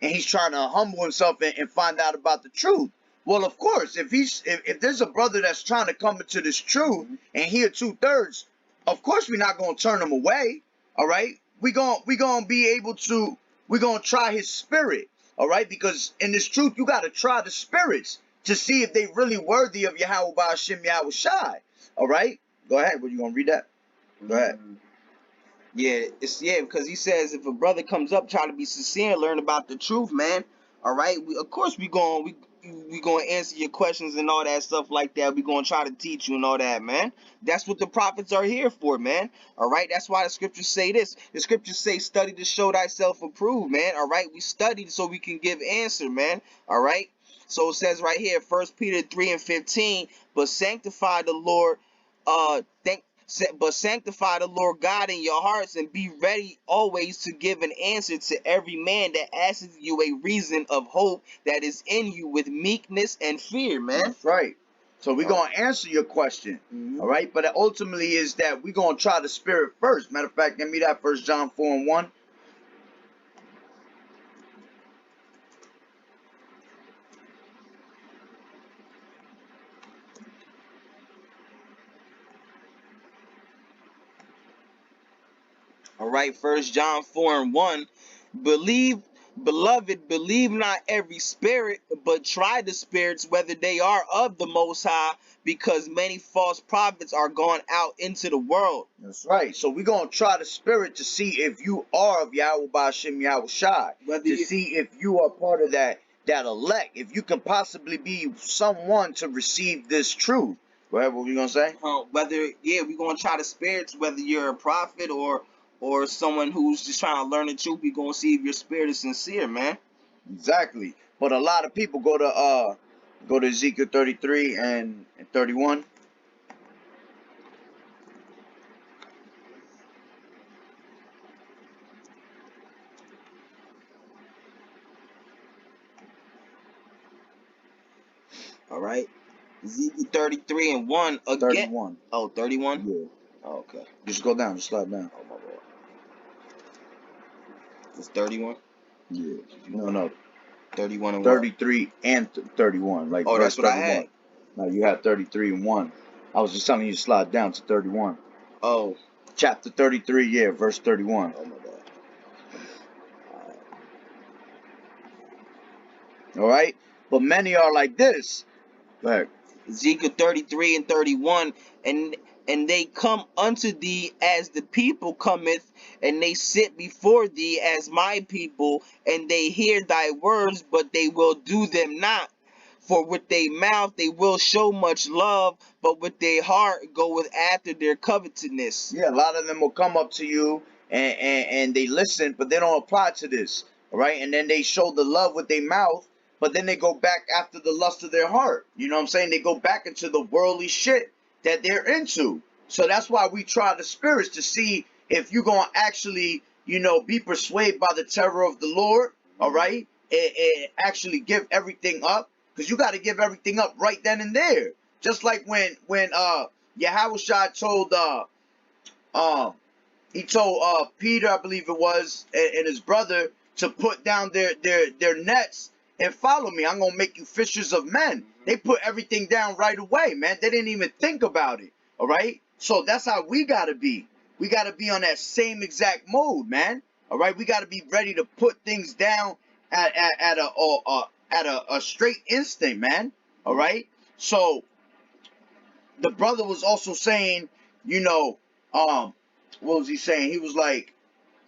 and he's trying to humble himself and find out about the truth. Well, of course, if there's a brother that's trying to come into this truth and hear two-thirds, of course we're not gonna turn him away. All right, we gonna be able to we're gonna try his spirit. All right, because in this truth you gotta try the spirits to see if they really worthy of Yahweh Ba'Shem Yahweh Shai. All right, go ahead. What you gonna read that? Go ahead. Yeah, because he says if a brother comes up trying to be sincere and learn about the truth, man. All right, of course we gonna answer your questions and all that stuff like that. We gonna try to teach you and all that, man. That's what the prophets are here for, man. All right, that's why the scriptures say this. The scriptures say, "Study to show thyself approved," man. All right, we studied so we can give answer, man. All right. So it says right here, 1 Peter 3:15, but sanctify the Lord, but sanctify the Lord God in your hearts and be ready always to give an answer to every man that asks you a reason of hope that is in you with meekness and fear, man. That's right. So we're going to answer your question. All right. But ultimately is that we're going to try the spirit first. Matter of fact, give me that 1 John 4:1. All right, 1 John 4:1. Believe, beloved, believe not every spirit, but try the spirits whether they are of the Most High, because many false prophets are gone out into the world. That's right. So we're going to try the spirit to see if you are of Yahweh Ba'Shem Yahweh Shai. To see if you are part of that elect. If you can possibly be someone to receive this truth. Go ahead. What were you going to say? We're gonna try the spirits, whether you're a prophet or someone who's just trying to learn the truth. We're gonna see if your spirit is sincere, man. Exactly. But a lot of people go to Ezekiel 33 and 31. All right. Ezekiel 33 and 1 again. 31. Oh, 31? Yeah. Oh, okay. Just go down. Just slide down. Oh, my lord. It's 31? Yeah. No. 31 and 33 and 31. Like what? Oh, verse that's what 31. I had. No, you had 33 and 1. I was just telling you to slide down to 31. Oh. Chapter 33, yeah, verse 31. Oh, my God. All right? But many are like this. Like, Ezekiel 33 and 31, and they come unto thee as the people cometh, and they sit before thee as my people, and they hear thy words, but they will do them not. For with their mouth they will show much love, but with their heart goeth after their covetousness. yeah, a lot of them will come up to you and they listen, but they don't apply to this. All right? And then they show the love with their mouth, but then they go back after the lust of their heart. You know what I'm saying? They go back into the worldly shit that they're into. So that's why we try the spirits to see if you're going to actually, be persuaded by the terror of the Lord, all right? And actually give everything up, because you got to give everything up right then and there. Just like when Yahushua told he told Peter, I believe it was, and his brother to put down their nets and follow me. I'm gonna make you fishers of men. They put everything down right away, man. They didn't even think about it. All right. So that's how we gotta be. We gotta be on that same exact mode, man. All right. We gotta be ready to put things down at a straight instant, man. All right. So the brother was also saying, what was he saying? He was like,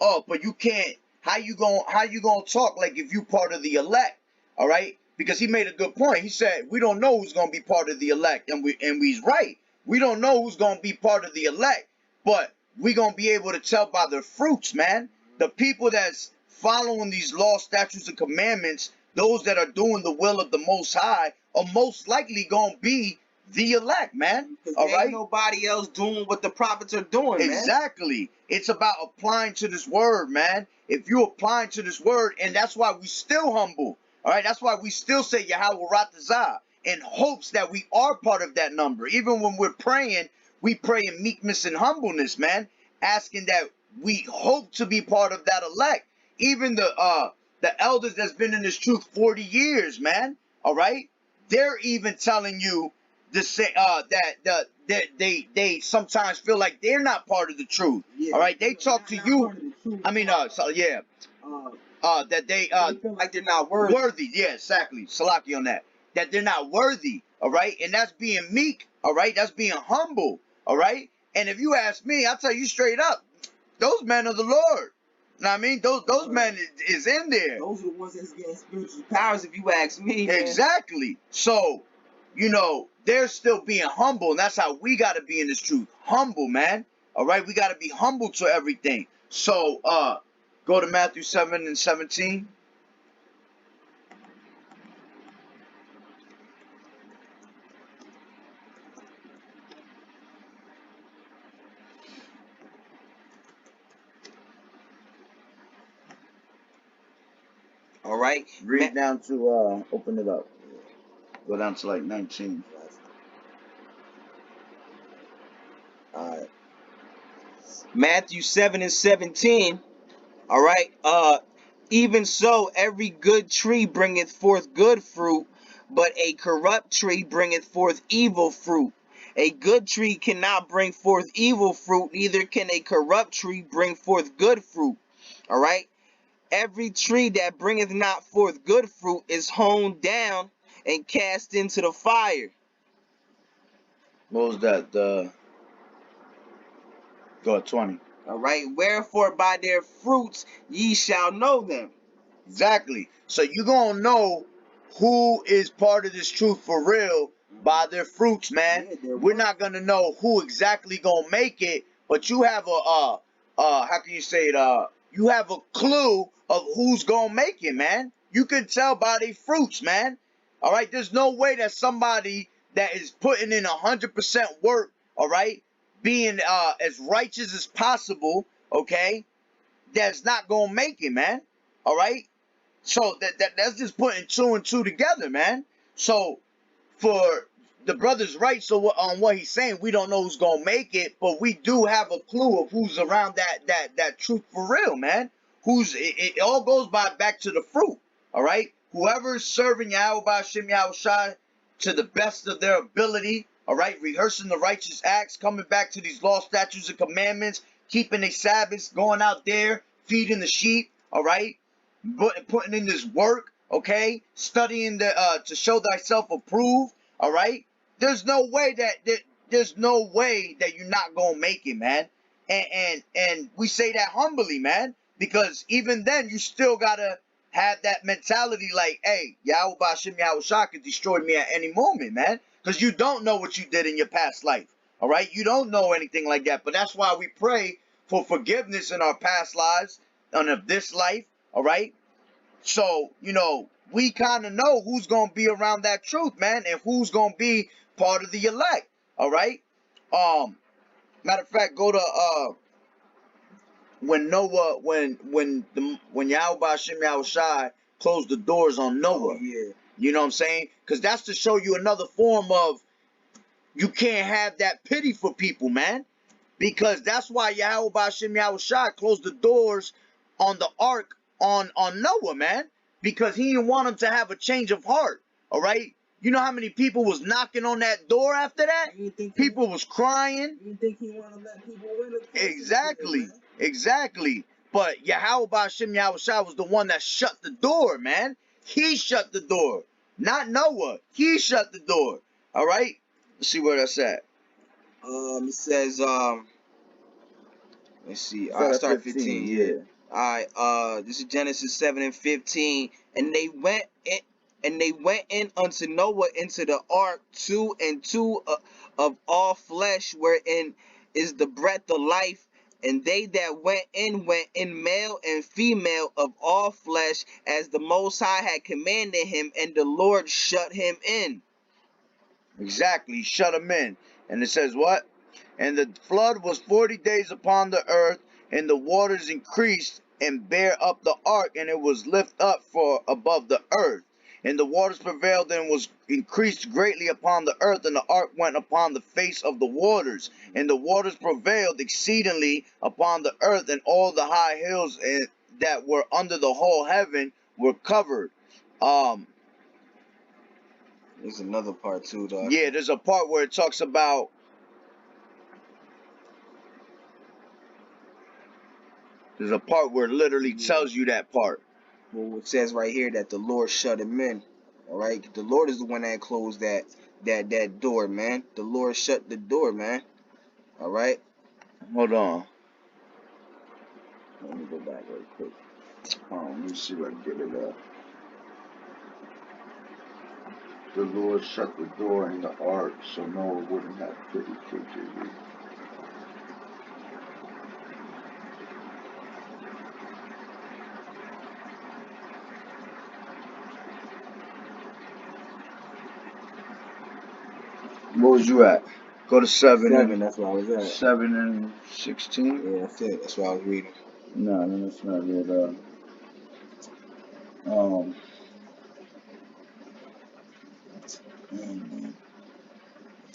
"Oh, but you can't. How you gonna talk like if you part of the elect?" All right, because he made a good point. He said we don't know who's gonna be part of the elect, and we's right. We don't know who's gonna be part of the elect, but we gonna be able to tell by their fruits, man. The people that's following these laws, statutes, and commandments, those that are doing the will of the Most High, are most likely gonna be the elect, man. All right. Ain't nobody else doing what the prophets are doing, man. Exactly. It's about applying to this word, man. If you applying to this word, and that's why we still humble. All right. That's why we still say Yahweh Ratazah in hopes that we are part of that number. Even when we're praying, we pray in meekness and humbleness, man, asking that we hope to be part of that elect. Even the elders that's been in this truth 40 years, man. All right. They're even telling you that they sometimes feel like they're not part of the truth. Yeah, all right, they talk to you. I mean, that they feel like they're not worthy. Yeah, exactly. Salaki on that. That they're not worthy. All right, and that's being meek. All right, that's being humble. All right, and if you ask me, I'll tell you straight up, those men are the Lord. You know what I mean? Those men is in there. Those are the ones that's getting spiritual powers, if you ask me. Man. Exactly. So, they're still being humble, and that's how we got to be in this truth. Humble, man. All right? We got to be humble to everything. So, go to Matthew 7 and 17. All right. Read down to, open it up. Go down to like 19. All right. Matthew 7 and 17. All right. Even so, every good tree bringeth forth good fruit, but a corrupt tree bringeth forth evil fruit. A good tree cannot bring forth evil fruit, neither can a corrupt tree bring forth good fruit. All right. Every tree that bringeth not forth good fruit is hewn down and cast into the fire. What was that? Go at 20. All right. Wherefore by their fruits ye shall know them. Exactly. So you're going to know who is part of this truth for real by their fruits, man. Yeah, we're not going to know who exactly going to make it, but you have how can you say it? You have a clue of who's going to make it, man. You can tell by their fruits, man. All right. There's no way that somebody that is putting in 100% work, all right, being as righteous as possible, okay, that's not going to make it, man. All right. So that's just putting two and two together, man. So for the brother's right. So on what he's saying, we don't know who's gonna make it, but we do have a clue of who's around that truth for real, man. It all goes back to the fruit. All right, whoever's serving Yahweh Ba'Shem Yahushai to the best of their ability. All right, rehearsing the righteous acts, coming back to these law, statutes, and commandments, keeping a Sabbath, going out there, feeding the sheep. All right, putting in this work. Okay, studying to show thyself approved. All right, there's no way there's no way that you're not gonna make it, man. And we say that humbly, man, because even then you still gotta have that mentality, like, hey, Yahweh Ba'Shem Yahushua could destroy me at any moment, man, because you don't know what you did in your past life. All right, you don't know anything like that, but that's why we pray for forgiveness in our past lives and of this life. All right. So, we kind of know who's going to be around that truth, man, and who's going to be part of the elect. All right. Matter of fact, go to when Noah, when Yahweh Ba'Shem Yahushai closed the doors on Noah. Oh, yeah. You know what I'm saying? Because that's to show you another form of you can't have that pity for people, man. Because that's why Yahweh Ba'Shem Yahushai closed the doors on the ark on Noah, man. Because he didn't want him to have a change of heart. All right? You know how many people was knocking on that door after that? People was crying. You think he want to let people in? Exactly. Exactly. But Yahweh Ba'Shem Yahushai was the one that shut the door, man. He shut the door. Not Noah. He shut the door. All right? Let's see where that's at. It says, let's see. Start at Start 15, 15, yeah. Alright, this is Genesis 7 and 15. And they went in unto Noah into the ark, two and two of all flesh, wherein is the breath of life. And they that went in male and female of all flesh, as the Most High had commanded him, and the Lord shut him in. Exactly, shut him in. And it says what? And the flood was 40 days upon the earth, and the waters increased and bare up the ark, and it was lift up for above the earth. And the waters prevailed and was increased greatly upon the earth, and the ark went upon the face of the waters. And the waters prevailed exceedingly upon the earth, and all the high hills that were under the whole heaven were covered. There's another part too, though. Yeah, there's a part where it talks about there's a part where it literally tells you that part. Well, it says right here that the Lord shut him in. All right, the Lord is the one that closed that door, man. The Lord shut the door, man. All right. Hold on. Let me go back real quick. Let me see if I can get it up. The Lord shut the door in the ark so Noah wouldn't have pity. What was you at? Go to 7. That's where I was at. 7 and 16? Yeah, that's it. That's what I was reading. No, that's not it.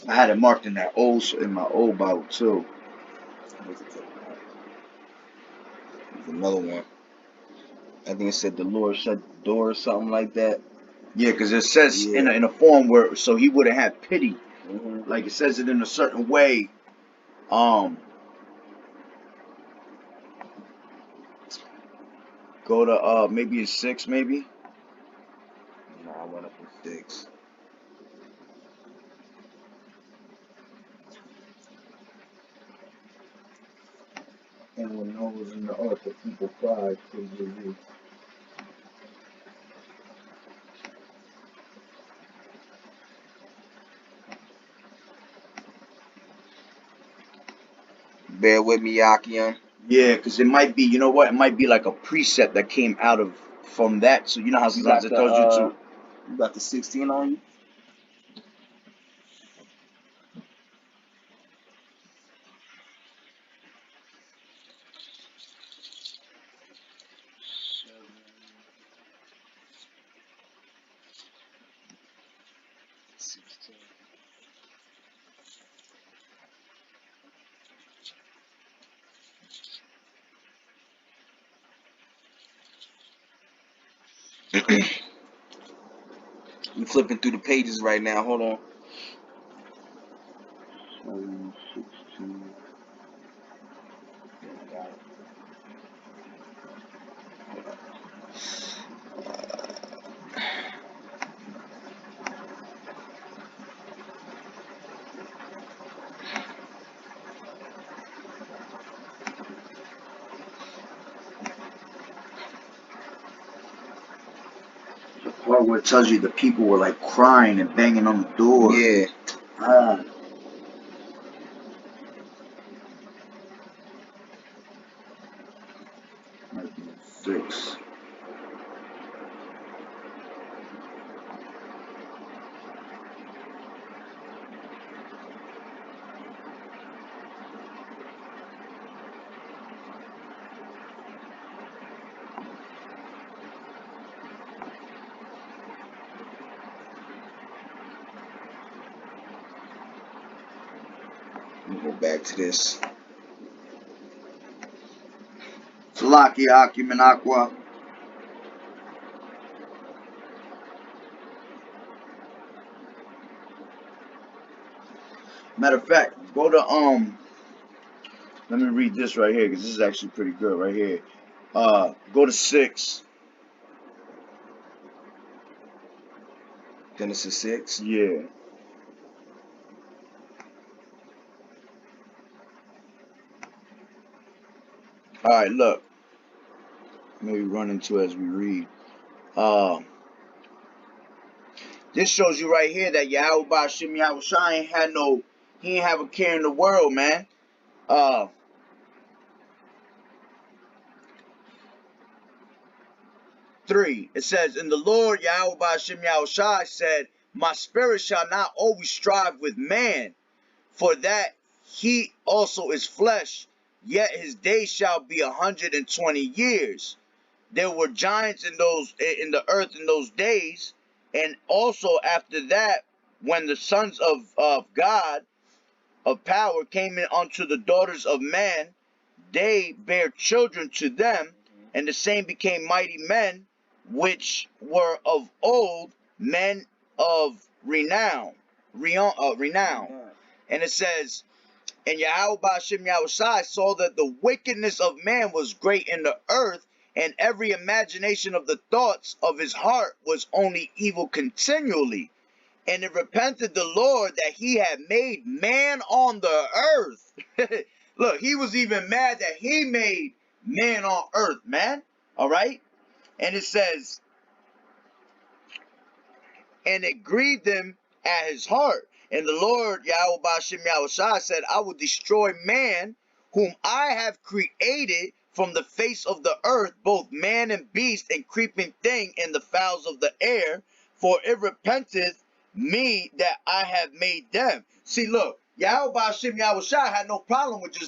I had it marked in my old Bible too. There's another one. I think it said the Lord shut the door or something like that. Yeah, because it says in a form where so he wouldn't have pity. Mm-hmm. Like it says it in a certain way. Go to maybe it's 6, maybe. No, I went up to 6. And when Noah was in the ark, the people cried to you. Bear with me, Yakian. Yeah, because it might be, you know what? It might be like a precept that came out of from that. So you know how sometimes it tells you to. You got the 16 on you? We flipping through the pages right now. Hold on. Part where it tells you the people were like crying and banging on the door. Yeah. Might be 6. Let me go back to this. Salaki Akim Aqua. Matter of fact, go to let me read this right here because this is actually pretty good right here. Go to 6. Genesis 6. Yeah. All right, look. Maybe run into it as we read. This shows you right here that Yahweh Ba'Shem Yahushua he ain't have a care in the world, man. 3. It says, "And the Lord Yahweh Ba'Shem Yahushua said, My spirit shall not always strive with man, for that he also is flesh, yet his days shall be 120 years. There were giants in the earth in those days, and also after that, when the sons of God of power came in unto the daughters of man, they bare children to them, and the same became mighty men, which were of old, men of renown. And it says, and Yahweh Ba'Shem Yahushua saw that the wickedness of man was great in the earth, and every imagination of the thoughts of his heart was only evil continually. And it repented the Lord that he had made man on the earth." Look, he was even mad that he made man on earth, man. All right? And it says, and it grieved him at his heart. And the Lord, Yahweh Ba'Shem Yahushua, said, I will destroy man, whom I have created from the face of the earth, both man and beast, and creeping thing, and the fowls of the air, for it repenteth me that I have made them. See, look, Yahweh Ba'Shem Yahushua had no problem with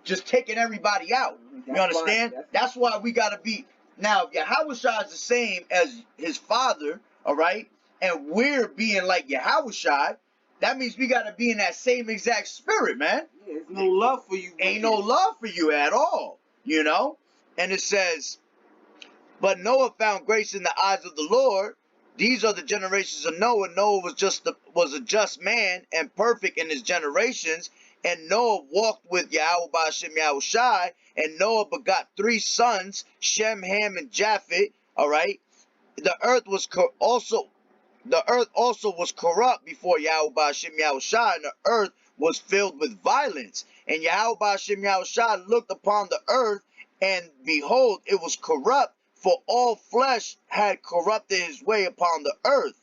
just taking everybody out. You understand? That's why we got to be. Now, if Yahushua is the same as his father, all right, and we're being like Yahushua, that means we got to be in that same exact spirit, man. Yeah, there's no love for you. Ain't no love for you at all, you know? And it says, but Noah found grace in the eyes of the Lord. These are the generations of Noah. Noah was a just man and perfect in his generations. And Noah walked with Yahweh Ba'Shem Yahushua. And Noah begot 3 sons, Shem, Ham, and Japheth. All right. The earth also was corrupt before Yahweh Ba'Shem Yahushua, and the earth was filled with violence. And Yahweh Ba'Shem Yahushua looked upon the earth, and behold, it was corrupt, for all flesh had corrupted his way upon the earth.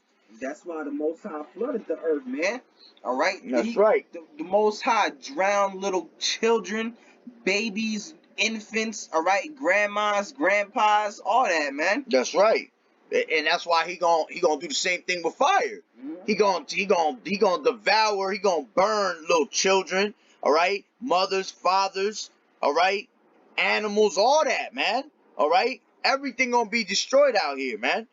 That's why the Most High flooded the earth, man. All right? That's right. The Most High drowned little children, babies, infants, all right? Grandmas, grandpas, all that, man. That's right. And that's why he gonna do the same thing with fire. He gonna devour, he gonna burn little children, all right? Mothers, fathers, all right? Animals, all that, man. All right? Everything gonna be destroyed out here, man.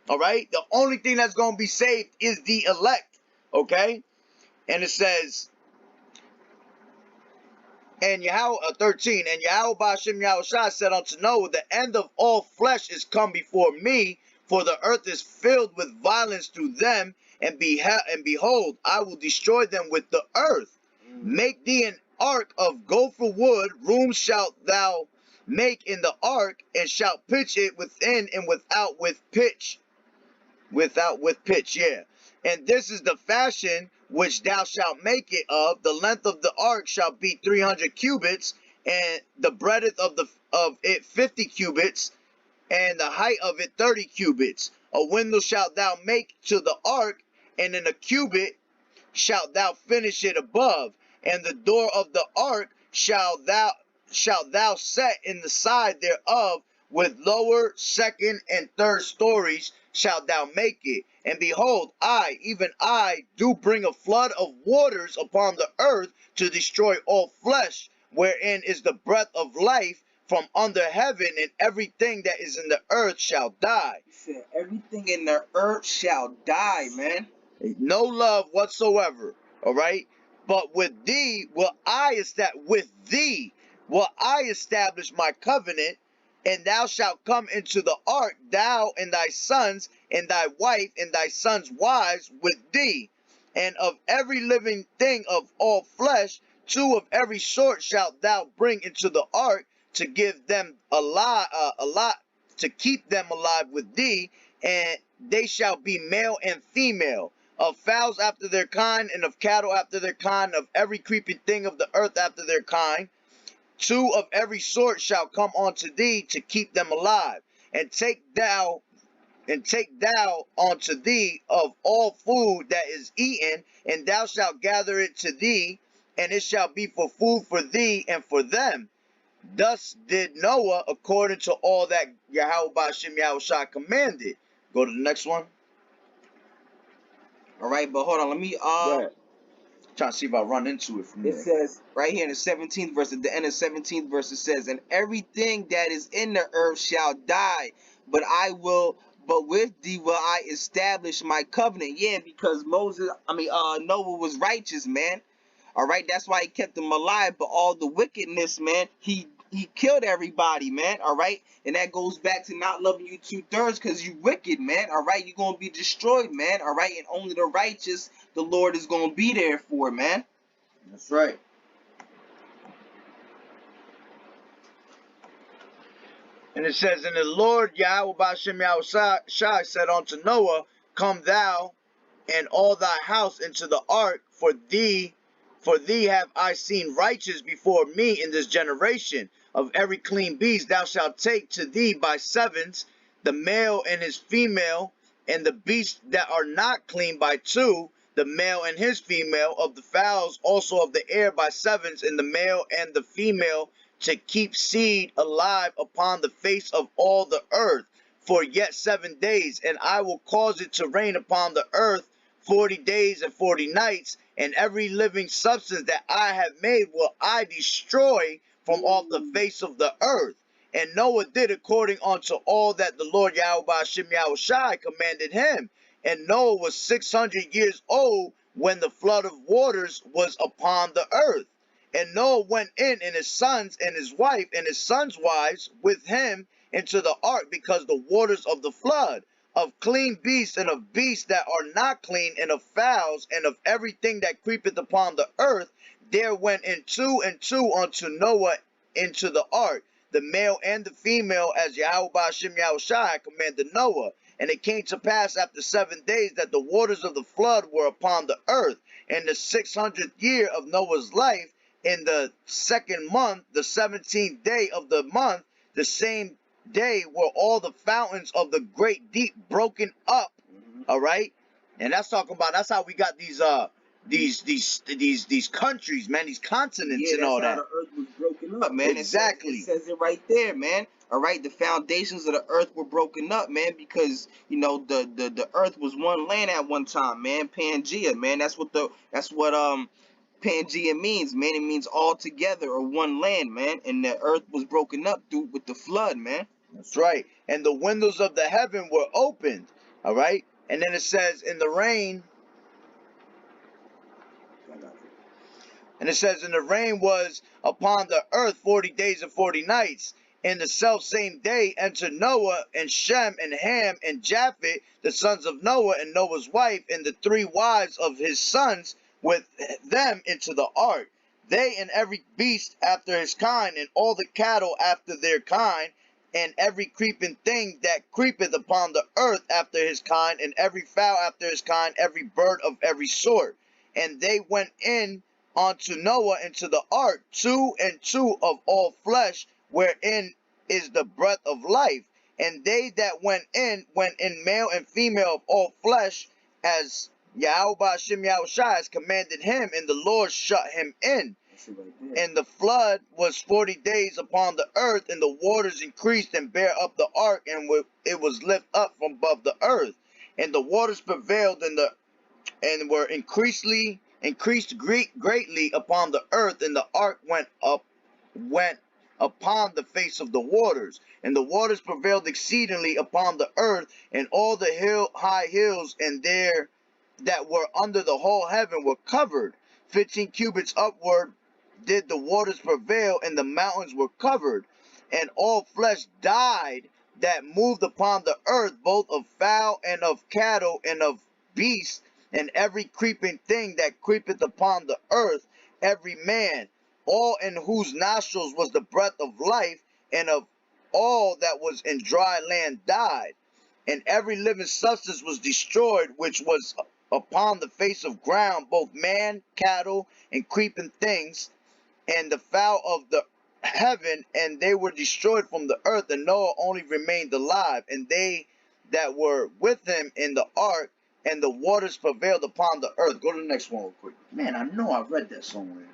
All right? The only thing that's gonna be saved is the elect, okay? And it says, and Yahweh 13, and Yahweh Ba'Shem Yahushua said unto Noah, the end of all flesh is come before me, For the earth is filled with violence through them, and behold, I will destroy them with the earth. Make thee an ark of gopher wood, room shalt thou make in the ark, and shalt pitch it within and without with pitch. Without with pitch, yeah. And this is the fashion which thou shalt make it of. The length of the ark shall be 300 cubits, and the breadth of it 50 cubits, and the height of it 30 cubits. A window shalt thou make to the ark, and in a cubit shalt thou finish it above, and the door of the ark shalt thou set in the side thereof, with lower, second, and third stories shalt thou make it. And behold, I, even I, do bring a flood of waters upon the earth to destroy all flesh, wherein is the breath of life from under heaven, and everything that is in the earth shall die. He said, everything in the earth shall die, man. No love whatsoever. All right. But with thee will I establish my covenant, and thou shalt come into the ark, thou and thy sons, and thy wife, and thy sons' wives with thee. And of every living thing of all flesh, 2 of every sort shalt thou bring into the ark, to give them a lot, to keep them alive with thee, and they shall be male and female, of fowls after their kind, and of cattle after their kind, of every creeping thing of the earth after their kind. 2 of every sort shall come unto thee, to keep them alive. And take thou unto thee of all food that is eaten, and thou shalt gather it to thee, and it shall be for food for thee and for them. Thus did Noah according to all that Yahweh Ba'ashem Yahushua commanded. Go to the next one. All right, but hold on, let me Trying to see if I run into it from there. It says right here in the 17th verse, at the end of the 17th verse, it says, and everything that is in the earth shall die, but with thee will I establish my covenant. Yeah, because Noah was righteous, man. All right, that's why he kept them alive. But all the wickedness, man, he killed everybody, man. All right, and that goes back to not loving you 2/3 because you wicked, man. All right, you're gonna be destroyed, man. All right, and only the righteous the Lord is gonna be there for, man. That's right. And it says, and the Lord Yahweh Ba'ashem Yahushua said unto Noah, come thou and all thy house into the ark, for thee have I seen righteous before me in this generation. Of every clean beast thou shalt take to thee by sevens, the male and his female, and the beasts that are not clean by 2, the male and his female, of the fowls also of the air by sevens, and the male and the female, to keep seed alive upon the face of all the earth for yet 7 days. And I will cause it to rain upon the earth 40 days and 40 nights, and every living substance that I have made will I destroy from off the face of the earth. And Noah did according unto all that the Lord Yahweh Ba'ashem Yahushua commanded him. And Noah was 600 years old when the flood of waters was upon the earth. And Noah went in, and his sons and his wife and his sons' wives with him into the ark, because the waters of the flood, of clean beasts and of beasts that are not clean, and of fowls, and of everything that creepeth upon the earth, there went in 2 and 2 unto Noah into the ark, the male and the female, as Yahweh Ba'ashem Yahushua commanded Noah. And it came to pass after 7 days that the waters of the flood were upon the earth. In the 600th year of Noah's life, in the 2nd month, the 17th day of the month, the same day were all the fountains of the great deep broken up. All right, and that's talking about, that's how we got these countries, man, these continents, and all that. The earth was broken up, man. Exactly. It says it right there, man. All right, the foundations of the earth were broken up, man, because the earth was one land at one time, man. Pangea, man. That's what Pangea means, man. It means all together or one land, man. And the earth was broken up with the flood, man. That's right. And the windows of the heaven were opened. All right. And then it says in the rain. And it says, and the rain was upon the earth 40 days and 40 nights. In the self same day entered Noah and Shem and Ham and Japheth, the sons of Noah, and Noah's wife, and the 3 wives of his sons with them into the ark. They and every beast after his kind, and all the cattle after their kind, and every creeping thing that creepeth upon the earth after his kind, and every fowl after his kind, every bird of every sort. And they went in unto Noah into the ark, 2 and 2 of all flesh, wherein is the breath of life. And they that went in male and female of all flesh, as Yahweh Shem Yahushua has commanded him, and the Lord shut him in. And the flood was 40 days upon the earth, and the waters increased and bare up the ark, and it was lifted up from above the earth. And the waters prevailed and were increased greatly upon the earth, and the ark went upon the face of the waters, and the waters prevailed exceedingly upon the earth, and all the high hills and there that were under the whole heaven were covered. 15 cubits upward did the waters prevail, and the mountains were covered, and all flesh died that moved upon the earth, both of fowl and of cattle and of beasts, and every creeping thing that creepeth upon the earth, every man, all in whose nostrils was the breath of life, and of all that was in dry land died. And every living substance was destroyed, which was upon the face of ground, both man, cattle, and creeping things, and the fowl of the heaven, and they were destroyed from the earth, and Noah only remained alive, and they that were with him in the ark, and the waters prevailed upon the earth. Go to the next one real quick. Man, I know I read that somewhere.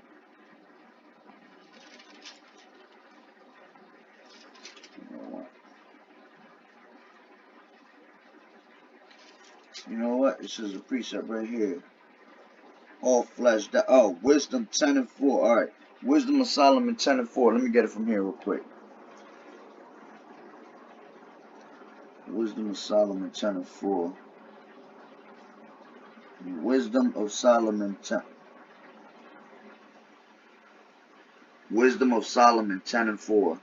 You know what? This is a precept right here. All flesh. Wisdom 10 and 4. All right. Wisdom of Solomon 10 and 4. Let me get it from here real quick. Wisdom of Solomon 10 and 4. Wisdom of Solomon 10. Wisdom of Solomon 10 and 4.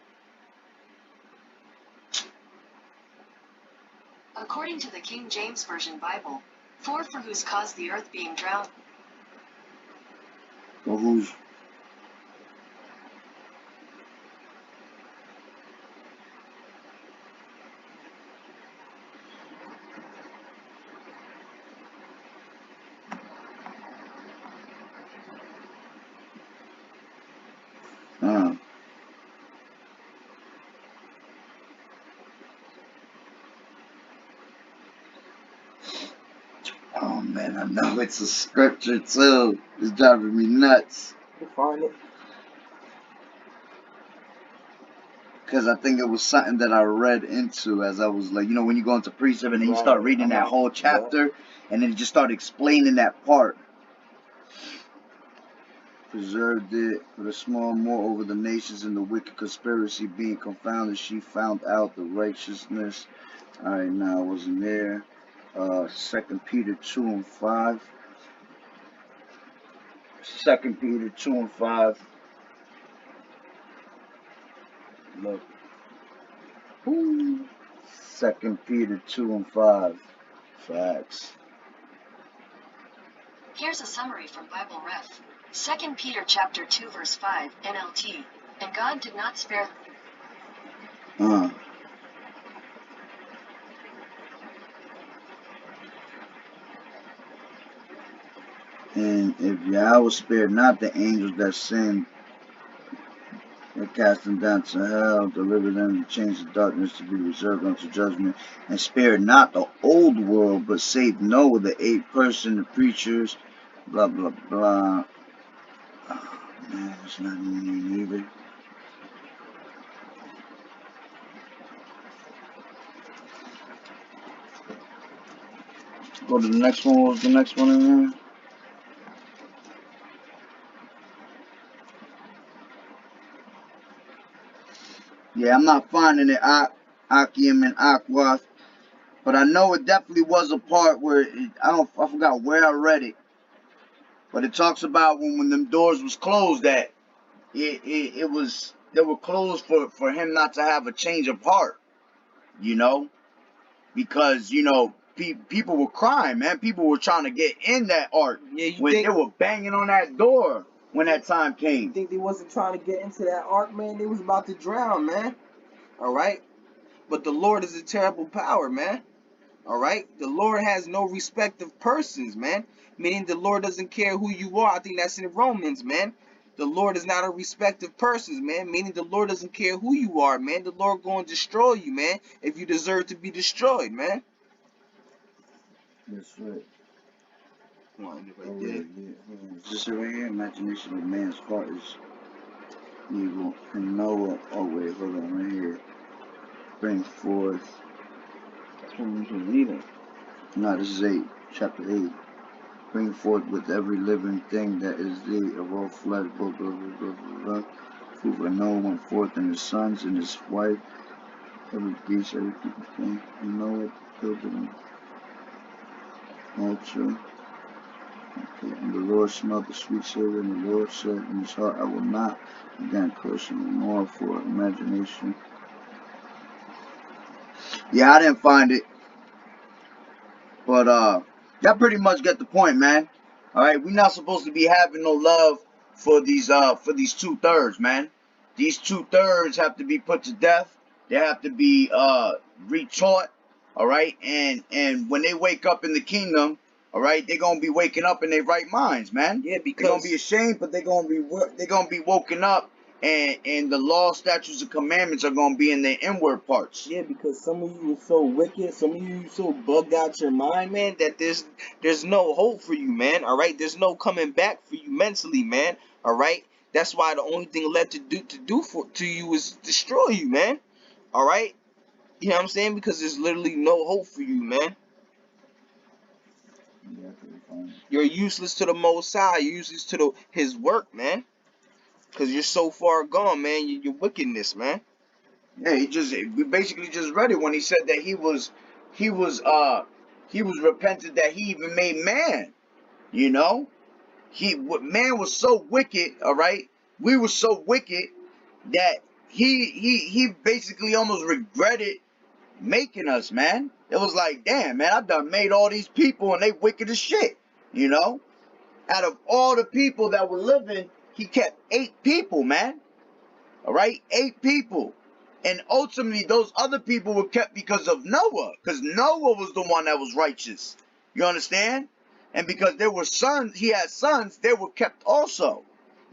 According to the King James Version Bible, for whose cause the earth being drowned. For whose? Oh man, I know it's a scripture too. It's driving me nuts. You find it? Because I think it was something that I read into as I was like, when you go into precept and then you start reading that whole chapter, and then you just start explaining that part. Preserved it for the small, moreover the nations and the wicked conspiracy being confounded, she found out the righteousness. Alright, now I wasn't there. 2 Peter 2 and 5. 2 Peter 2 and 5. Look. 2 Peter 2 and 5. Facts. Here's a summary from Bible Ref. 2 Peter chapter 2 verse 5 NLT. And God did not spare. And if Yahweh spared not the angels that sinned, and cast them down to hell, delivered them to chains of darkness to be reserved unto judgment, and spared not the old world, but saved Noah, the 8th person, the preachers, blah, blah, blah. Oh, man, it's not in here either. Go to the next one. What was the next one in here? Yeah, I'm not finding it, Akim and Aquath, but I know it definitely was a part where I forgot where I read it, but it talks about when them doors was closed that it closed for him not to have a change of heart, you know, because, you know, people were crying, man. People were trying to get in that ark when they were banging on that door when that time came. You think they wasn't trying to get into that ark, man? They was about to drown, man. All right? But the Lord is a terrible power, man. All right? The Lord has no respect of persons, man. Meaning the Lord doesn't care who you are. I think that's in Romans, man. The Lord is not a respect of persons, man. Meaning the Lord doesn't care who you are, man. The Lord going to destroy you, man, if you deserve to be destroyed, man. That's right. Come on, right Oh, there. yeah. Is this it right here? Imagination of man's heart is evil. And Noah, oh wait, hold on, right here. Bring forth. That's what we was reading. No, this is 8, chapter 8. Bring forth with every living thing that is thee of all flesh, blah, blah, blah, blah, blah, blah. Food for Noah went forth, and his sons, and his wife, every beast, every creeping thing. And Noah built an altar. Okay, and the Lord smelled the sweet savor, and the Lord said in his heart, I will not again curse him more for imagination. Yeah, I didn't find it. But y'all pretty much get the point, man. Alright, we're not supposed to be having no love for these 2/3, man. These 2/3 have to be put to death. They have to be retaught. Alright, and when they wake up in the kingdom, alright, they're gonna be waking up in their right minds, man. Yeah, because they're gonna be ashamed, but they're gonna be woken up. And the law, statutes, and commandments are going to be in their inward parts. Yeah, because some of you are so wicked, some of you so bugged out your mind, man, that there's no hope for you, man. All right, there's no coming back for you mentally, man. All right, that's why the only thing left to do to you is destroy you, man. All right, you know what I'm saying? Because there's literally no hope for you, man. You're useless to the Most High. You're useless to His work, man. Because you're so far gone, man. Your wickedness, man. Yeah, we basically just read it when he said that he was repentant that he even made man. You know, man was so wicked. All right, we were so wicked that he basically almost regretted making us, man. It was like, damn, man, I done made all these people and they wicked as shit. You know, out of all the people that were living, he kept 8 people, man. All right, 8 people. And ultimately, those other people were kept because of Noah. Because Noah was the one that was righteous. You understand? And because there were sons, he had sons, they were kept also.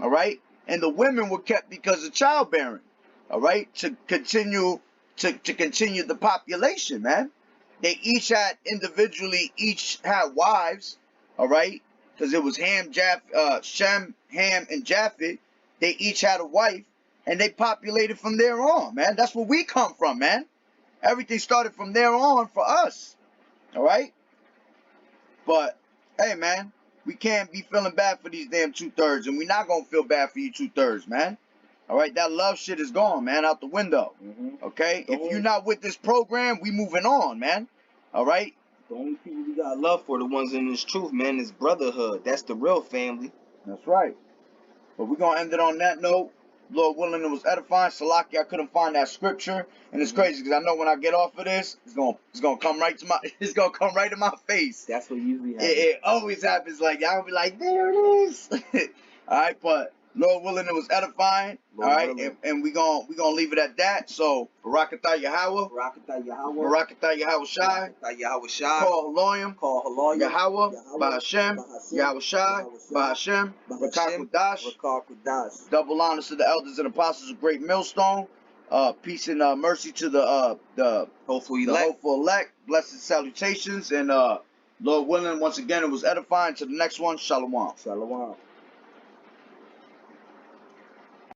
All right? And the women were kept because of childbearing. All right? To continue the population, man. They each had wives. All right? Because it was Shem, Ham, and Japheth. They each had a wife. And they populated from there on, man. That's where we come from, man. Everything started from there on for us. All right? But, hey, man, we can't be feeling bad for these damn 2/3. And we're not going to feel bad for you 2/3, man. All right? That love shit is gone, man, out the window. Okay? If you're not with this program, we moving on, man. All right? The only people we got love for, the ones in this truth, man, is brotherhood. That's the real family. That's right. But we're going to end it on that note. Lord willing, it was edifying. Salaki, I couldn't find that scripture, and it's crazy because I know when I get off of this, it's gonna come right to my face. That's what usually happens. It always happens like that. I'll be like, there it is. All right, but Lord willing, it was edifying. All right, and we gonna leave it at that. So Barakatah Yahweh, Barakatah Yahweh Shai, Call Haloyim, Yahweh, Ba'Hashem, Yahweh Shai, Ba'Hashem, Rakak Kudash. Double honors to the elders and apostles of Great Millstone. Peace and mercy to the hopeful elect. Blessed salutations, and Lord willing, once again, it was edifying. To the next one, Shalom. Shalom.